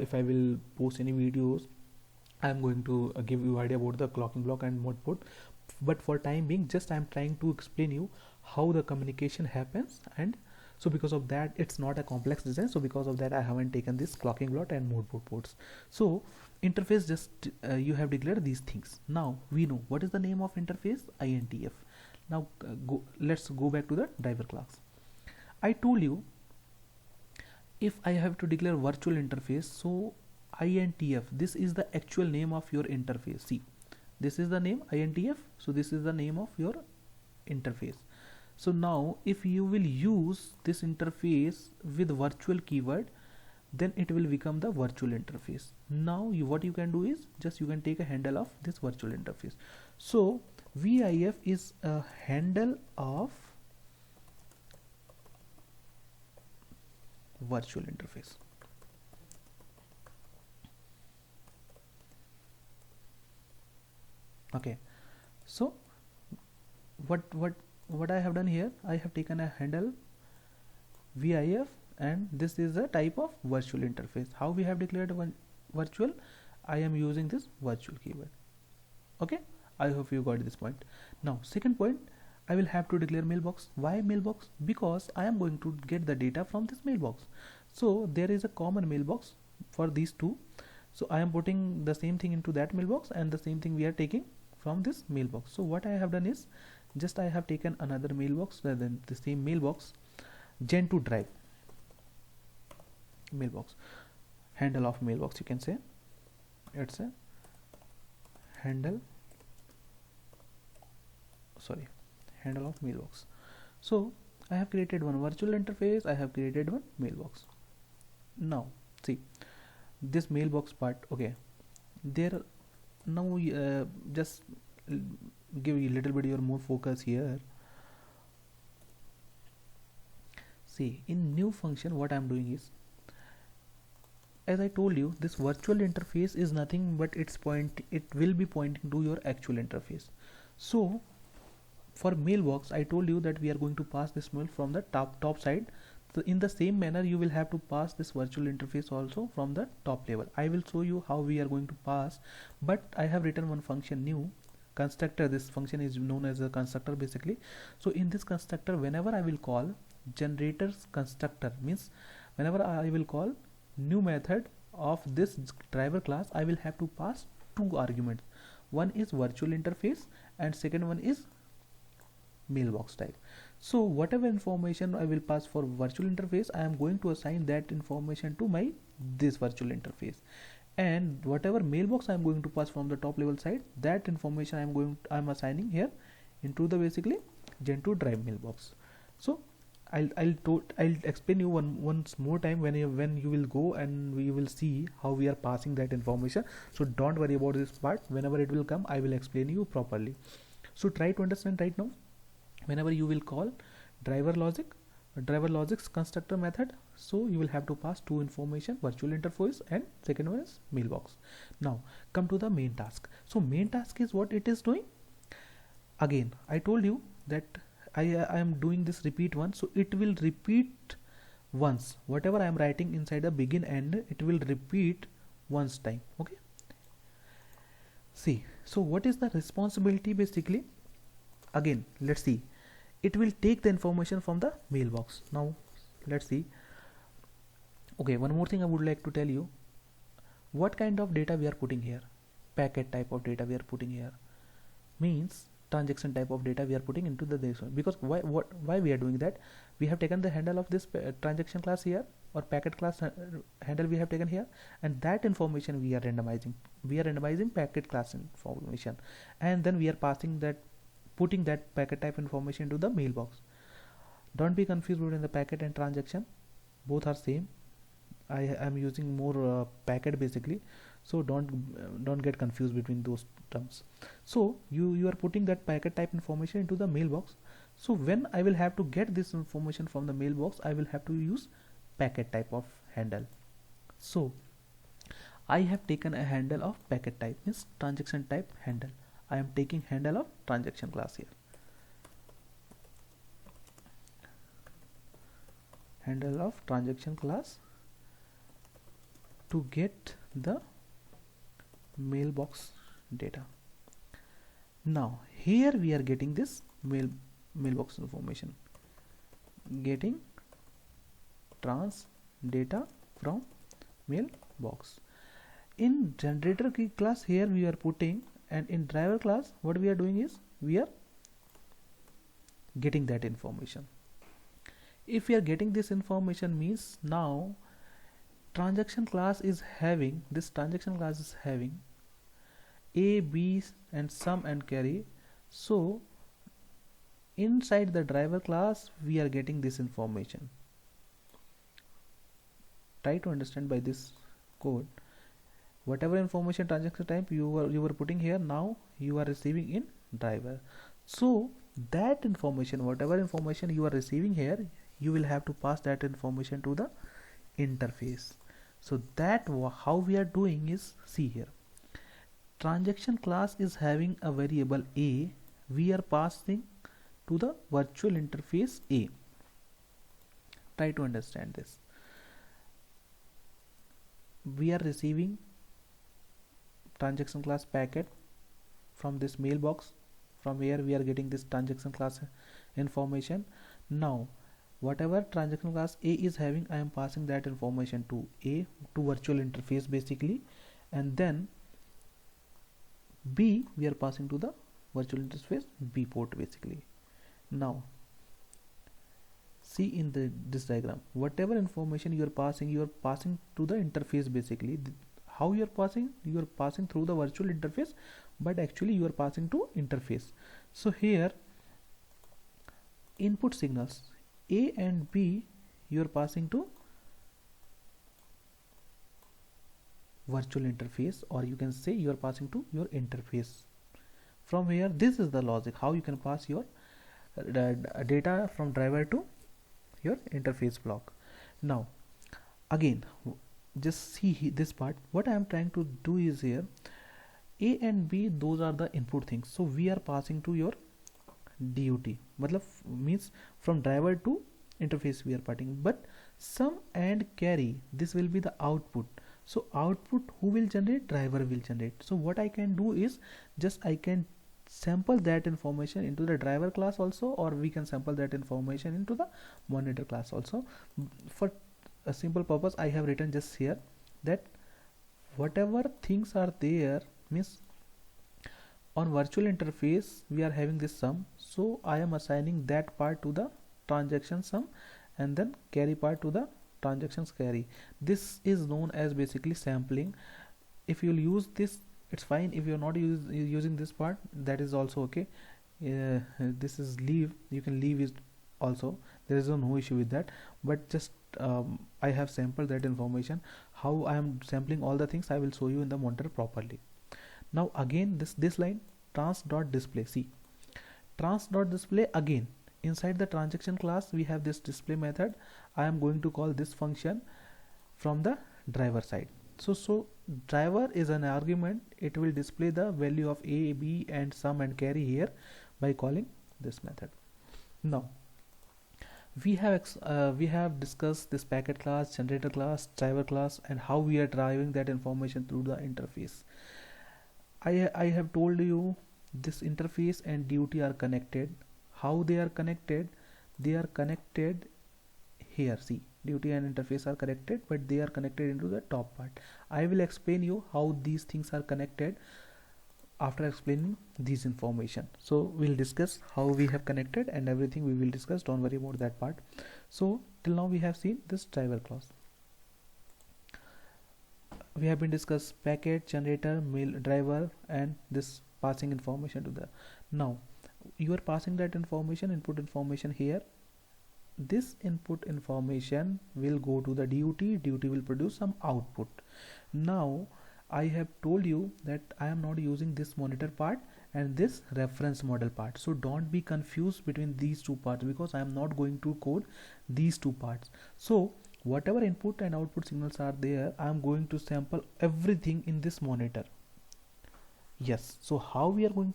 if I will post any videos, I am going to give you idea about the clocking block and mode port. But for time being, just I am trying to explain you how the communication happens, and so because of that it's not a complex design. So because of that I haven't taken this clocking block and mode port ports. So interface, just you have declared these things. Now we know what is the name of interface INTF. Now let's go back to the driver class. I told you if I have to declare virtual interface, so INTF, this is the actual name of your interface. See, this is the name INTF, so this is the name of your interface. So now if you will use this interface with virtual keyword, then it will become the virtual interface. Now what you can do is just you can take a handle of this virtual interface. So VIF is a handle of virtual interface. Okay, so what I have done here, I have taken a handle VIF, and this is a type of virtual interface. How we have declared one virtual? I am using this virtual keyword. Okay, I hope you got this point. Now second point, I will have to declare mailbox. Why mailbox? Because I am going to get the data from this mailbox. So there is a common mailbox for these two. So I am putting the same thing into that mailbox, and the same thing we are taking from this mailbox. So what I have done is just I have taken another mailbox, then the same mailbox, Gen2 drive mailbox, handle of mailbox, you can say it's a handle, sorry, handle of mailbox. So I have created one virtual interface, I have created one mailbox. Now see this mailbox part. Okay, there now just give you a little bit your more focus here. See, in new function what I am doing is, as I told you, this virtual interface is nothing but it will be pointing to your actual interface. So for mailbox, I told you that we are going to pass this mail from the top side. So in the same manner, you will have to pass this virtual interface also from the top level. I will show you how we are going to pass, but I have written one function new constructor. This function is known as a constructor basically. So in this constructor, whenever I will call generators constructor, means whenever I will call new method of this driver class, I will have to pass two arguments. One is virtual interface and second one is mailbox type. So whatever information I will pass for virtual interface, I am going to assign that information to my this virtual interface, and whatever mailbox I am going to pass from the top level side, that information I am assigning here into the basically Gentoo drive mailbox. So I'll explain you once more time when you will go and we will see how we are passing that information. So don't worry about this part. Whenever it will come, I will explain you properly. So try to understand right now. Whenever you will call driver logic's constructor method, so you will have to pass two information, virtual interface and second one is mailbox. Now come to the main task. So main task is what it is doing. Again, I told you that I am doing this repeat once, so it will repeat once. Whatever I am writing inside the begin end, it will repeat once time. Okay. See, so what is the responsibility basically? Again, let's see. It will take the information from the mailbox. Now let's see. Okay, one more thing I would like to tell you. What kind of data we are putting here? Packet type of data we are putting here. Means transaction type of data we are putting into the this one. Because why we are doing that? We have taken the handle of this transaction class here, or packet class handle we have taken here, and that information we are randomizing. We are randomizing packet class information, and then we are passing that, putting that packet type information into the mailbox. Don't be confused between the packet and transaction. Both are same. I am using more packet basically, so don't get confused between those terms. So you are putting that packet type information into the mailbox. So when I will have to get this information from the mailbox, I will have to use packet type of handle. So I have taken a handle of packet type, means transaction type handle. I am taking handle of transaction class here. Handle of transaction class to get the mailbox data. Now here we are getting this mailbox information, getting trans data from mailbox. In generator class here we are putting, and in driver class what we are doing is we are getting that information. If we are getting this information, means now transaction class is having A, B and sum and carry. So inside the driver class we are getting this information. Try to understand by this code. Whatever information transaction type you were putting here, now you are receiving in driver. So that information, whatever information you are receiving here, you will have to pass that information to the interface. So that how we are doing is, see here, transaction class is having a variable A, we are passing to the virtual interface A. Try to understand this. We are receiving transaction class packet from this mailbox. From here we are getting this transaction class information. Now whatever transaction class A is having, I am passing that information to A, to virtual interface basically, and then B we are passing to the virtual interface B port basically. Now see in this diagram, whatever information you are passing to the interface basically. How you are passing? You are passing through the virtual interface, but actually you are passing to interface. So here input signals A and B you are passing to virtual interface, or you can say you are passing to your interface. From here, this is the logic how you can pass your data from driver to your interface block. Now again, just see this part. What I am trying to do is here, A and B, those are the input things. So we are passing to your DUT matlab means from driver to interface we are parting, but sum and carry, this will be the output. So output who will generate? Driver will generate. So what I can do is just I can sample that information into the driver class also, or we can sample that information into the monitor class also. For a simple purpose I have written just here that whatever things are there, means on virtual interface we are having this sum, so I am assigning that part to the transaction sum and then carry part to the transactions carry. This is known as basically sampling. If you'll use this, it's fine. If you're not using this part, that is also okay. This is leave, you can leave it also, there is no issue with that, but just I have sampled that information. How I am sampling all the things I will show you in the monitor properly. Now again this line trans.display, see trans.display, again inside the transaction class we have this display method. I am going to call this function from the driver side. So driver is an argument, it will display the value of a, b and sum and carry here by calling this method. Now we have discussed this packet class, generator class, driver class, and how we are driving that information through the interface. I have told you this interface and DUT are connected. How they are connected? They are connected here, see DUT and interface are connected, but they are connected into the top part. I will explain you how these things are connected after explaining these information. So we'll discuss how we have connected and everything we will discuss, don't worry about that part. So till now we have seen this driver class. We have been discussed packet, generator, mail, driver, and this passing information to the. Now you are passing that information, input information here. This input information will go to the DUT. DUT will produce some output. Now I have told you that I am not using this monitor part and this reference model part. So don't be confused between these two parts, because I am not going to code these two parts. So whatever input and output signals are there, I am going to sample everything in this monitor. Yes, so how we are going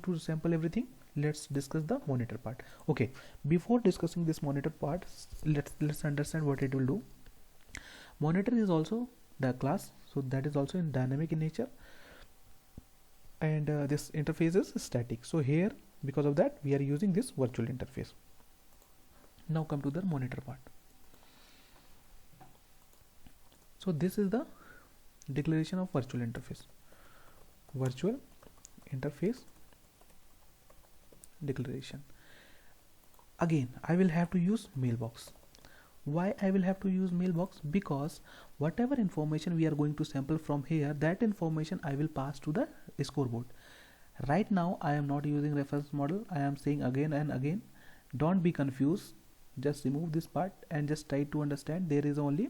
to sample everything? Let's discuss the monitor part. Okay, before discussing this monitor part, let's understand what it will do. Monitor is also the class, so that is also in dynamic in nature, and this interface is static. So here, because of that, we are using this virtual interface. Now come to the monitor part. So this is the declaration of virtual interface. Virtual interface declaration. Again, I will have to use mailbox. Why I will have to use mailbox? Because whatever information we are going to sample from here, that information I will pass to the scoreboard. Right now I am not using reference model. I am saying again and again, don't be confused. Just remove this part and just try to understand. There is only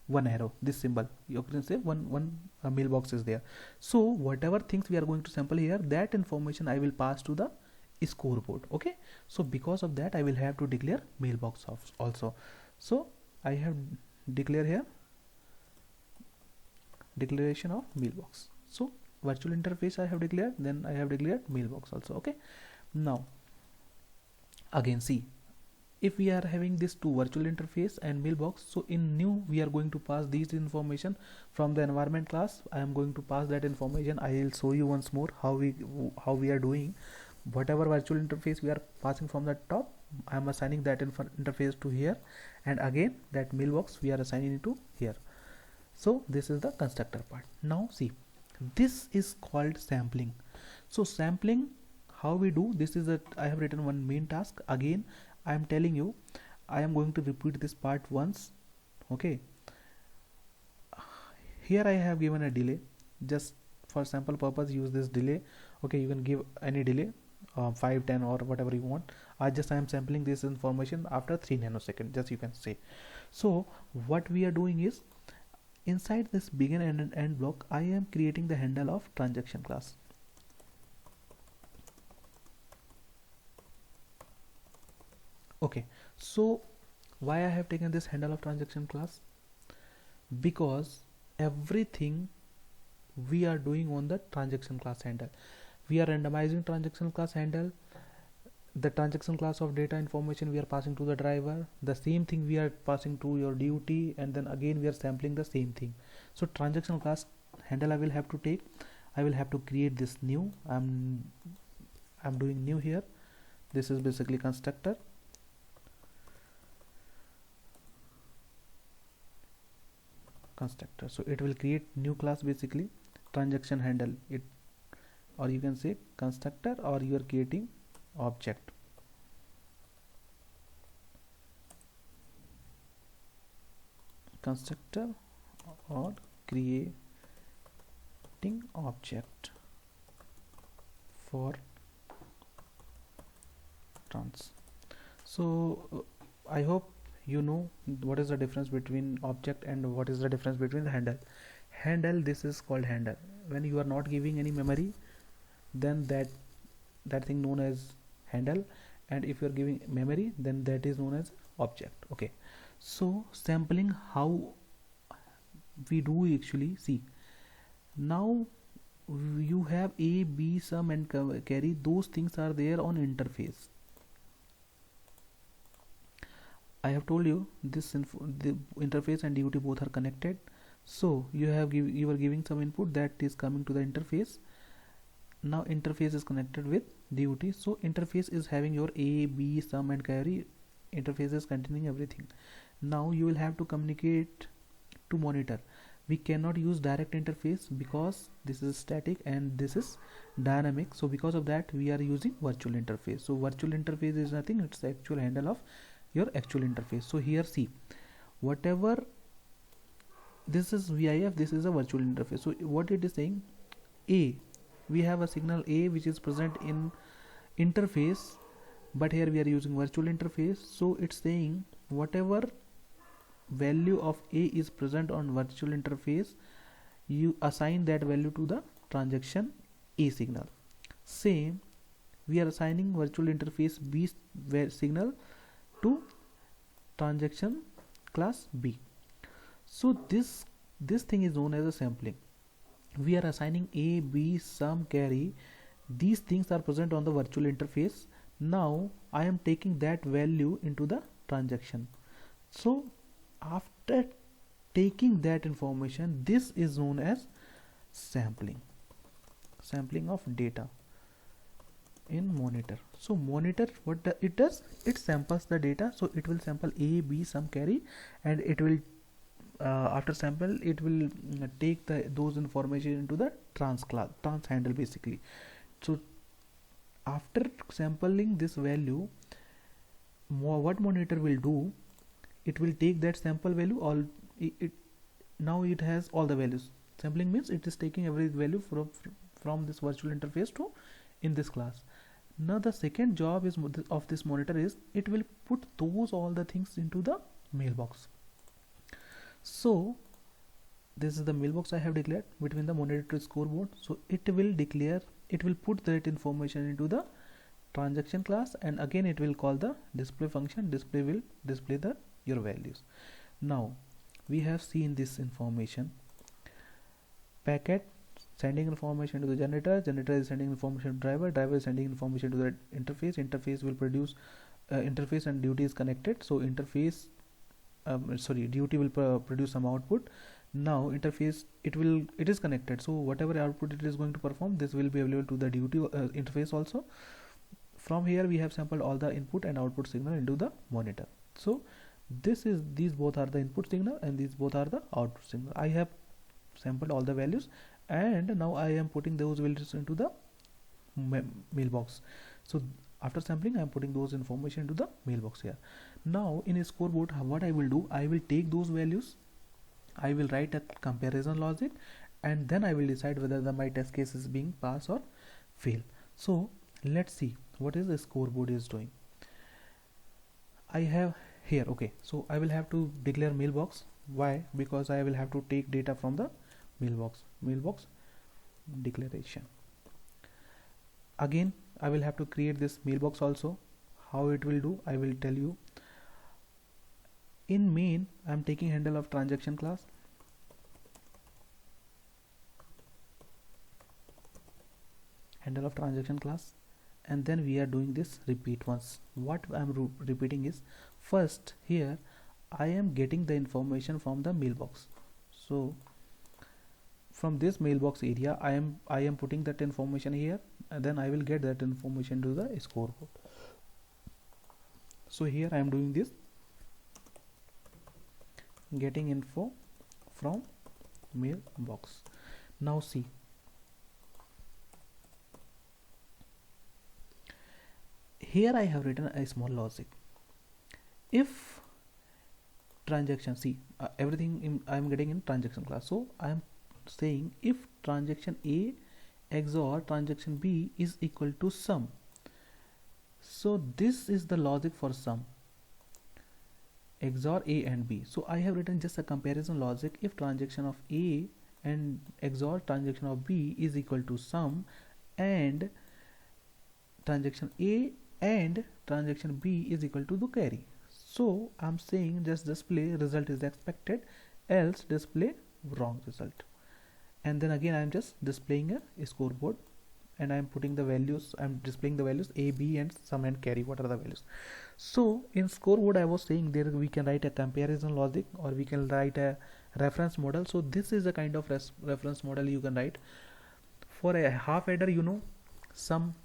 one arrow, this symbol, you can say one mailbox is there. So whatever things we are going to sample here, that information I will pass to the scoreboard. Okay, so because of that I will have to declare mailbox also. So I have declare here declaration of mailbox. So virtual interface I have declared, then I have declared mailbox also. Okay, now again see, if we are having this two virtual interface and mailbox, so in new we are going to pass these information from the environment class. I am going to pass that information. I will show you once more how we are doing. Whatever virtual interface we are passing from the top, I am assigning that interface to here, and again that mailbox we are assigning it to here. So this is the constructor part. Now see, this is called sampling. So sampling, how we do this is that I have written one main task. Again I am telling you, I am going to repeat this part once. Okay, here I have given a delay, just for sample purpose use this delay. Okay, you can give any delay, 5, 10 or whatever you want. I am sampling this information after 3 nanoseconds, just you can say. So what we are doing is, inside this begin and end block, I am creating the handle of transaction class. Okay, so why I have taken this handle of transaction class? Because everything we are doing on the transaction class handle. We are randomizing transaction class handle. The transaction class of data information we are passing to the driver. The same thing we are passing to your duty, and then again we are sampling the same thing. So transaction class handle I will have to take. I will have to create this new. I'm doing new here. This is basically constructor. So it will create new class, basically transaction handle it, or you can say constructor, or you are creating object. Constructor or creating object for trans. So I hope you know what is the difference between object and what is the difference between the handle. This is called handle. When you are not giving any memory, then that thing known as handle, and if you are giving memory, then that is known as object. Okay, so sampling, how we do actually see. Now you have a, b, sum and carry. Those things are there on interface. I have told you this the interface and DUT both are connected. So you are giving some input that is coming to the interface. Now interface is connected with DUT. So interface is having your a, b, sum and carry. Interface is containing everything. Now you will have to communicate to monitor. We cannot use direct interface because this is static and this is dynamic. So because of that we are using virtual interface. So virtual interface is nothing, it's the actual handle of your actual interface. So here see, whatever this is VIF, this is a virtual interface. So what it is saying, a, we have a signal a which is present in interface, but here we are using virtual interface. So it's saying whatever value of a is present on virtual interface, you assign that value to the transaction a signal. Same, we are assigning virtual interface b signal to transaction class b. So this thing is known as a sampling. We are assigning a, b, sum, carry. These things are present on the virtual interface. Now I am taking that value into the transaction. So after taking that information, this is known as sampling of data in monitor. So monitor, what it does, it samples the data. So it will sample a, b, sum, carry, and it will after sample it will take those information into the trans handle basically. So after sampling this value, what monitor will do, it will take that sample value, now it has all the values. Sampling means it is taking every value from this virtual interface to in this class. Now the second job is of this monitor is it will put all the things into the mailbox. So this is the mailbox I have declared between the monitor to scoreboard. So it will put that information into the transaction class, and again it will call the display function. Display will display your values. Now we have seen this information. Packet sending information to the generator is sending information to driver is sending information to the interface will produce interface and duty is connected. So interface duty will produce some output. Now interface, it is connected, so whatever output it is going to perform, this will be available to the duty interface also. From here we have sampled all the input and output signal into the monitor. So these both are the input signal and these both are the output signal. I have sampled all the values, and now I am putting those values into the mailbox. So after sampling I am putting those information into the mailbox here. Now in a scoreboard, what I will do, I will take those values, I will write a comparison logic, and then I will decide whether my test case is being pass or fail. So let's see what is the scoreboard is doing. I have here, okay, so I will have to declare mailbox. Why? Because I will have to take data from the mailbox declaration. Again I will have to create this mailbox also. How it will do, I will tell you. In main I am taking handle of transaction class, handle of transaction class, and then we are doing this repeat once. What I'm repeating is, first here I am getting the information from the mailbox. So from this mailbox area I am putting that information here, and then I will get that information to the scoreboard. So here I am doing this, getting info from mailbox. Now see, here I have written a small logic. If transaction, see, everything I am getting in transaction class, so I am saying if transaction A XOR transaction B is equal to sum. So this is the logic for sum, XOR A and B. So I have written just a comparison logic. If transaction of A and XOR transaction of B is equal to sum, and transaction A and transaction B is equal to the carry. So I'm saying just display result is expected, else display wrong result. And then again I'm just displaying a scoreboard, and I'm putting the values, I'm displaying the values A, B and sum and carry, what are the values. So in scoreboard I was saying there we can write a comparison logic, or we can write a reference model. So this is a kind of reference model you can write. For a half adder, you know, sum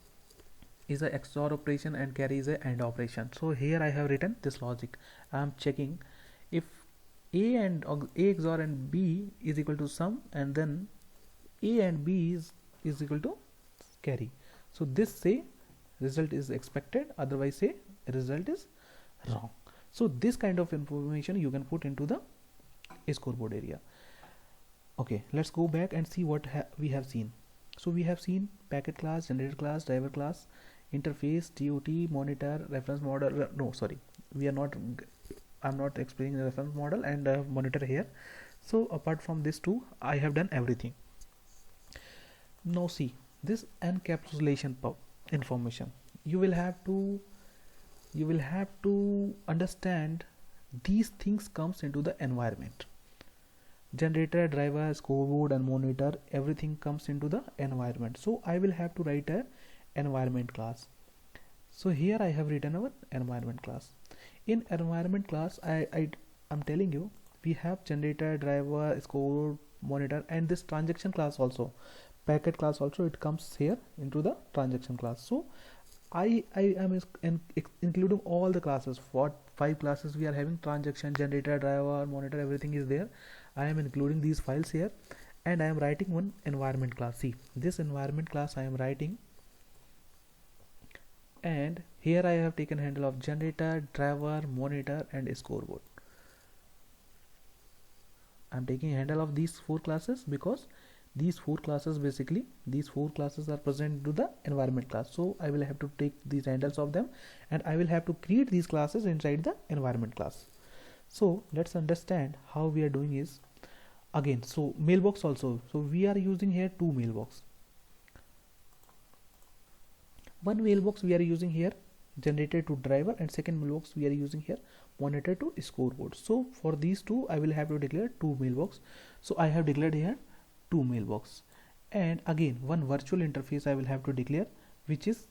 is a XOR operation and carry is a AND operation. So here I have written this logic. I am checking if A XOR and B is equal to sum, and then A and B is equal to carry. So this say result is expected, otherwise say result is wrong. So this kind of information you can put into the scoreboard area. Okay, let's go back and see what we have seen. So we have seen packet class, generator class, driver class, interface, TOT, monitor, reference model. No, sorry, we are not, I'm not explaining the reference model and monitor here. So apart from this two, I have done everything. Now see this encapsulation information. You will have to understand these things comes into the environment. Generator, driver, scoreboard and monitor, everything comes into the environment. So I will have to write a environment class. So here I have written our environment class. In environment class, I'm telling you, we have generator, driver, scoreboard, monitor, and this transaction class also, packet class also, it comes here into the transaction class. So I am including all the classes. For 5 classes we are having: transaction, generator, driver, monitor, everything is there. I am including these files here, and I am writing one environment class. See, this environment class I am writing, and here I have taken handle of generator, driver, monitor and scoreboard. I am taking handle of these 4 classes because these 4 classes, basically these 4 classes are present to the environment class. So I will have to take these handles of them, and I will have to create these classes inside the environment class. So let's understand how we are doing is, again, so mailbox also. So we are using here 2 mailbox. One mailbox we are using here generator to driver, and second mailbox we are using here monitor to scoreboard. So for these two I will have to declare 2 mailbox. So I have declared here 2 mailbox, and again one virtual interface I will have to declare, which is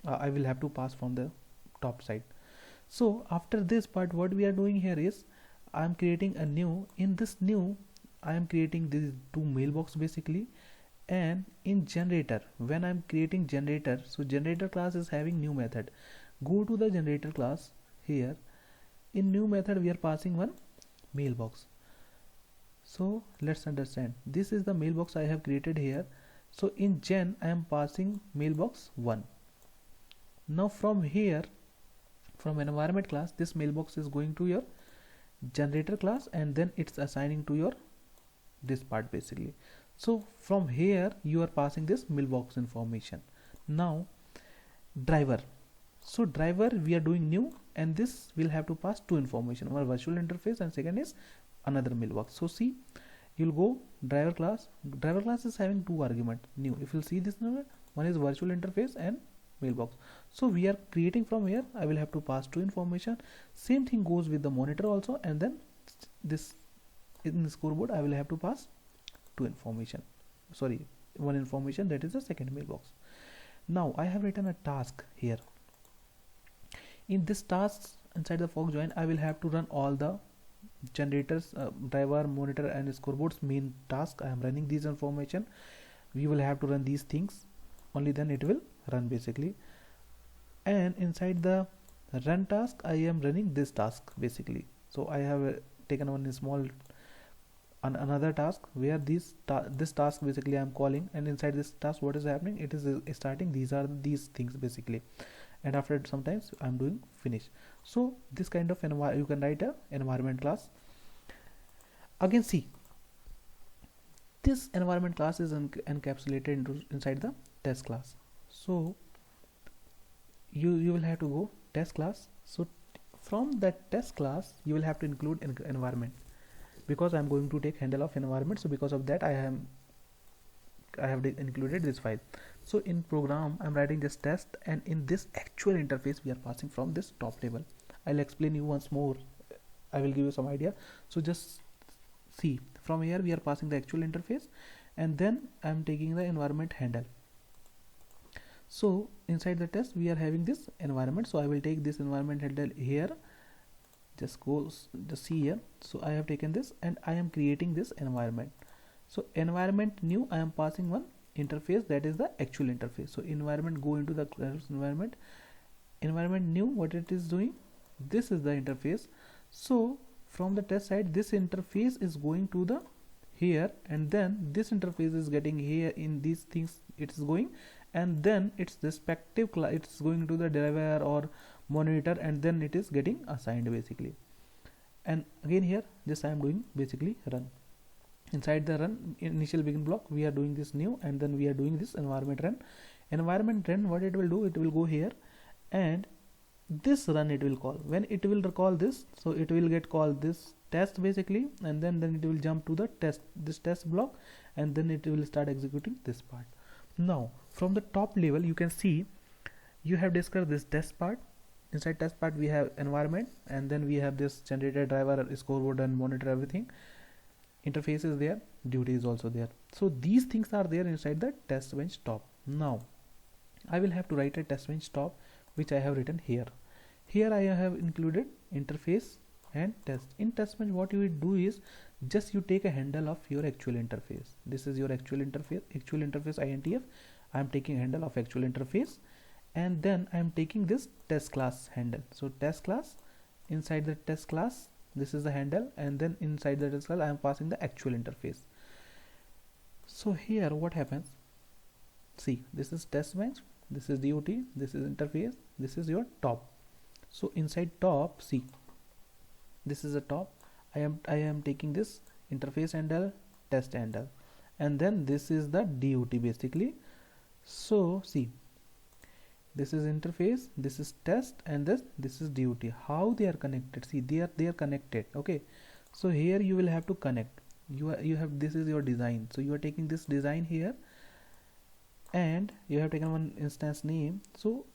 I will have to pass from the top side. So after this part, what we are doing here is I am creating a new, in this new I am creating these 2 mailbox basically. And in generator, when I am creating generator, so generator class is having new method. Go to the generator class. Here in new method we are passing one mailbox. So let's understand, this is the mailbox I have created here. So in gen I am passing mailbox 1. Now from here, from environment class, this mailbox is going to your generator class, and then it's assigning to your this part basically. So from here you are passing this mailbox information. Now driver, so driver we are doing new, and this will have to pass 2 information, one virtual interface and second is another mailbox. So see, you'll go driver class is having 2 argument new. If you'll see this number, one is virtual interface and mailbox. So we are creating from here, I will have to pass 2 information. Same thing goes with the monitor also, and then this in the scoreboard I will have to pass 2 information, sorry, 1 information, that is the second mailbox. Now I have written a task here. In this task inside the fork join, I will have to run all the generators, driver, monitor and scoreboards main task. I am running these information. We will have to run these things, only then it will run basically. And inside the run task I am running this task basically. So I have taken one small another task where this task basically I am calling, and inside this task what is happening, it is starting these things basically, and after sometimes I'm doing finish. So this kind of you can write a environment class. Again see, this environment class is encapsulated inside the test class. So you will have to go test class. So from that test class you will have to include environment, because I'm going to take handle of environment. So because of that I have included this file. So in program I'm writing this test, and in this actual interface we are passing from this top level. I'll explain you once more, I will give you some idea. So just see, from here we are passing the actual interface, and then I'm taking the environment handle. So inside the test we are having this environment, so I will take this environment handle here. Just see here. So I have taken this and I am creating this environment. So environment new, I am passing one interface, that is the actual interface. So environment, go into the environment new, what it is doing, this is the interface. So from the test side this interface is going to the here, and then this interface is getting here in these things it is going, and then its respective it's going to the driver or monitor, and then it is getting assigned basically. And again here just I am doing basically run. Inside the run initial begin block we are doing this new, and then we are doing this environment run. Environment run, what it will do, it will go here, and this run it will call. When it will recall this, so it will get called this test basically, and then it will jump to the this test block, and then it will start executing this part. Now from the top level you can see you have discussed this test part. Inside test part we have environment, and then we have this generator, driver, scoreboard and monitor, everything. Interface is there, duty is also there. So these things are there inside the test bench top. Now I will have to write a test bench top, which I have written here. Here I have included interface and test. In test bench what you will do is just you take a handle of your actual interface. This is your actual interface INTF. I am taking handle of actual interface, and then I am taking this test class handle. So test class, inside the test class this is the handle, and then inside the test class I am passing the actual interface. So here what happens, see, this is test bench, this is DOT, this is interface, this is your top. So inside top, see, this is the top. I am taking this interface handle, test handle, and then this is the DOT basically. So see, this is interface, this is test, and this is DOT. How they are connected? See, they are connected. Okay, so here you will have to connect. You have, this is your design. So you are taking this design here, and you have taken one instance name. So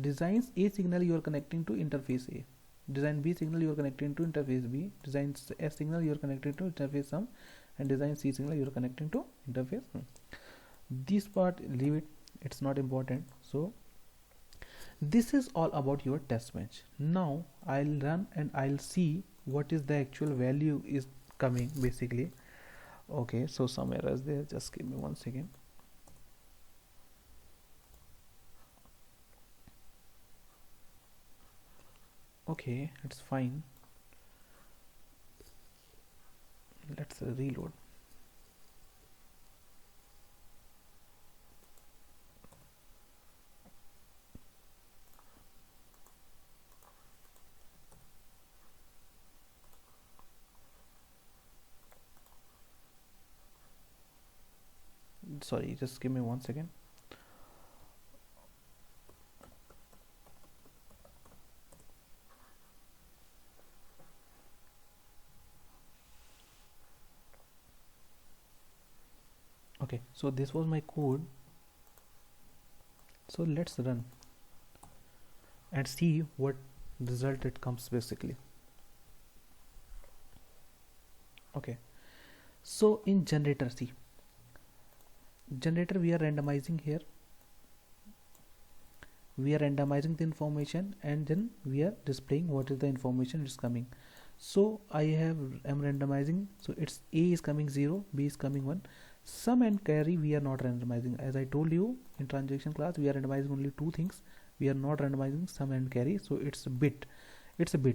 designs A signal you are connecting to interface A. Design B signal you are connecting to interface B. Design S signal you are connecting to interface some, and design C signal you are connecting to interface. This part leave it, it's not important. So this is all about your test bench. Now I'll run and I'll see what is the actual value is coming basically. Okay, so some errors there, just give me 1 second. Okay, it's fine. Let's reload. Sorry, just give me 1 second. Okay, so this was my code. So let's run and see what result it comes basically. Okay, so in generator, see, generator we are randomizing here. we are randomizing the information, and then we are displaying what is the information is coming. So I'm randomizing, so it's A is coming 0, B is coming 1. Sum and carry we are not randomizing. As I told you in transaction class, we are randomizing only two things. We are not randomizing sum and carry. So it's a bit,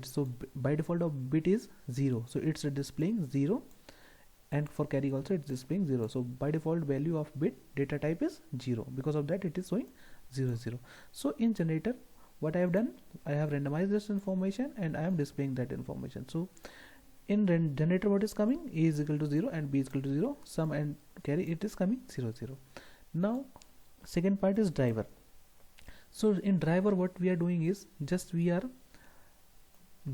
so by default of bit is 0, so it's displaying 0, and for carry also it's displaying 0. So by default value of bit data type is 0. Because of that it is showing 0 0. So in generator, what I have done, I have randomized this information and I am displaying that information. So in generator, what is coming? A is equal to 0 and B is equal to 0. Sum and carry, it is coming 0 0. Now second part is driver. So in driver, what we are doing is just we are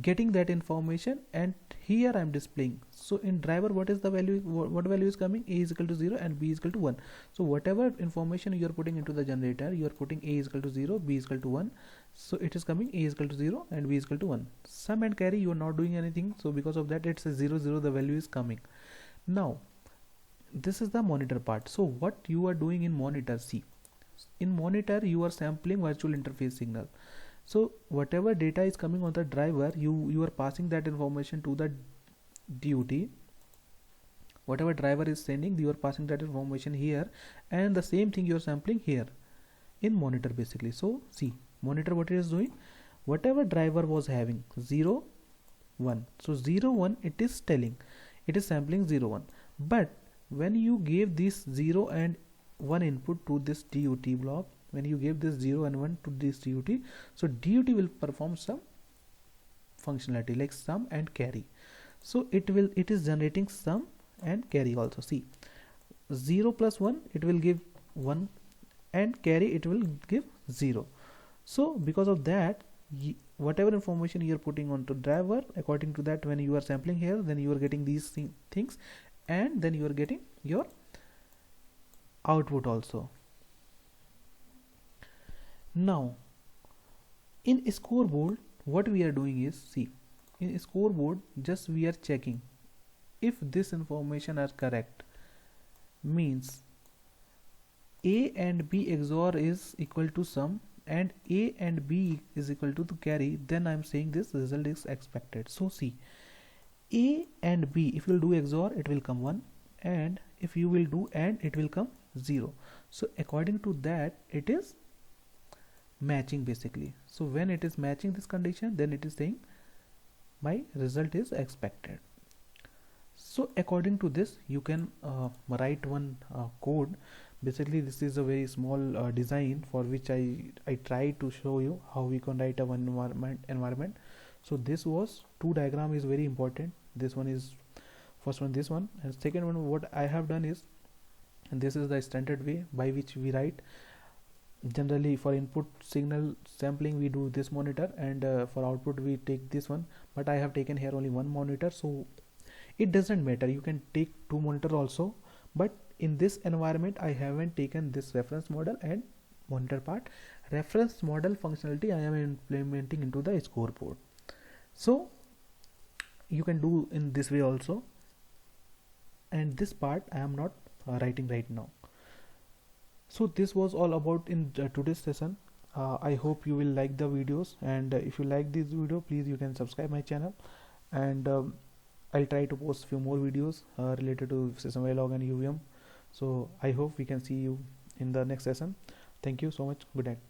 getting that information, and here I am displaying. So in driver, what is the value, what value is coming? A is equal to 0 and B is equal to 1. So whatever information you are putting into the generator, you are putting A is equal to 0, B is equal to 1. So it is coming A is equal to 0 and B is equal to 1. Sum and carry, you are not doing anything, so because of that it's a 0 0, the value is coming. Now this is the monitor part. So what you are doing in monitor, see, in monitor you are sampling virtual interface signal. So whatever data is coming on the driver, you are passing that information to the DUT. Whatever driver is sending, you are passing that information here, and the same thing you are sampling here in monitor basically. So see, monitor, what it is doing, whatever driver was having 0 1, so 0 1 it is telling, it is sampling 0 1. But when you gave this 0 and 1 input to this DUT block, when you give this 0 and 1 to this DUT, so DUT will perform some functionality like sum and carry. So it is generating sum and carry also. See, 0 plus 1 it will give 1, and carry it will give 0. So because of that, whatever information you are putting onto driver, according to that, when you are sampling here, then you are getting these things, and then you are getting your output also. Now in scoreboard, what we are doing is, see, in scoreboard just we are checking if this information are correct, means A and B XOR is equal to sum and A and B is equal to carry, then I am saying this result is expected. So see, A and B, if you will do XOR, it will come 1, and if you will do AND, it will come 0. So according to that, it is matching basically. So when it is matching this condition, then it is saying my result is expected. So according to this, you can write one code. Basically this is a very small design for which I try to show you how we can write a one environment. So this was, two diagram is very important. This one is first one, this one, and second one, what I have done is, and this is the standard way by which we write. Generally for input signal sampling we do this monitor, and for output we take this one, but I have taken here only one monitor, so it doesn't matter, you can take two monitor also, but in this environment I haven't taken this reference model and monitor part. Reference model functionality I am implementing into the scoreboard, so you can do in this way also, and this part I am not writing right now. So this was all about in today's session. I hope you will like the videos, and if you like this video, please you can subscribe my channel, and I'll try to post few more videos related to System Verilog and UVM. So I hope we can see you in the next session. Thank you so much. Good night.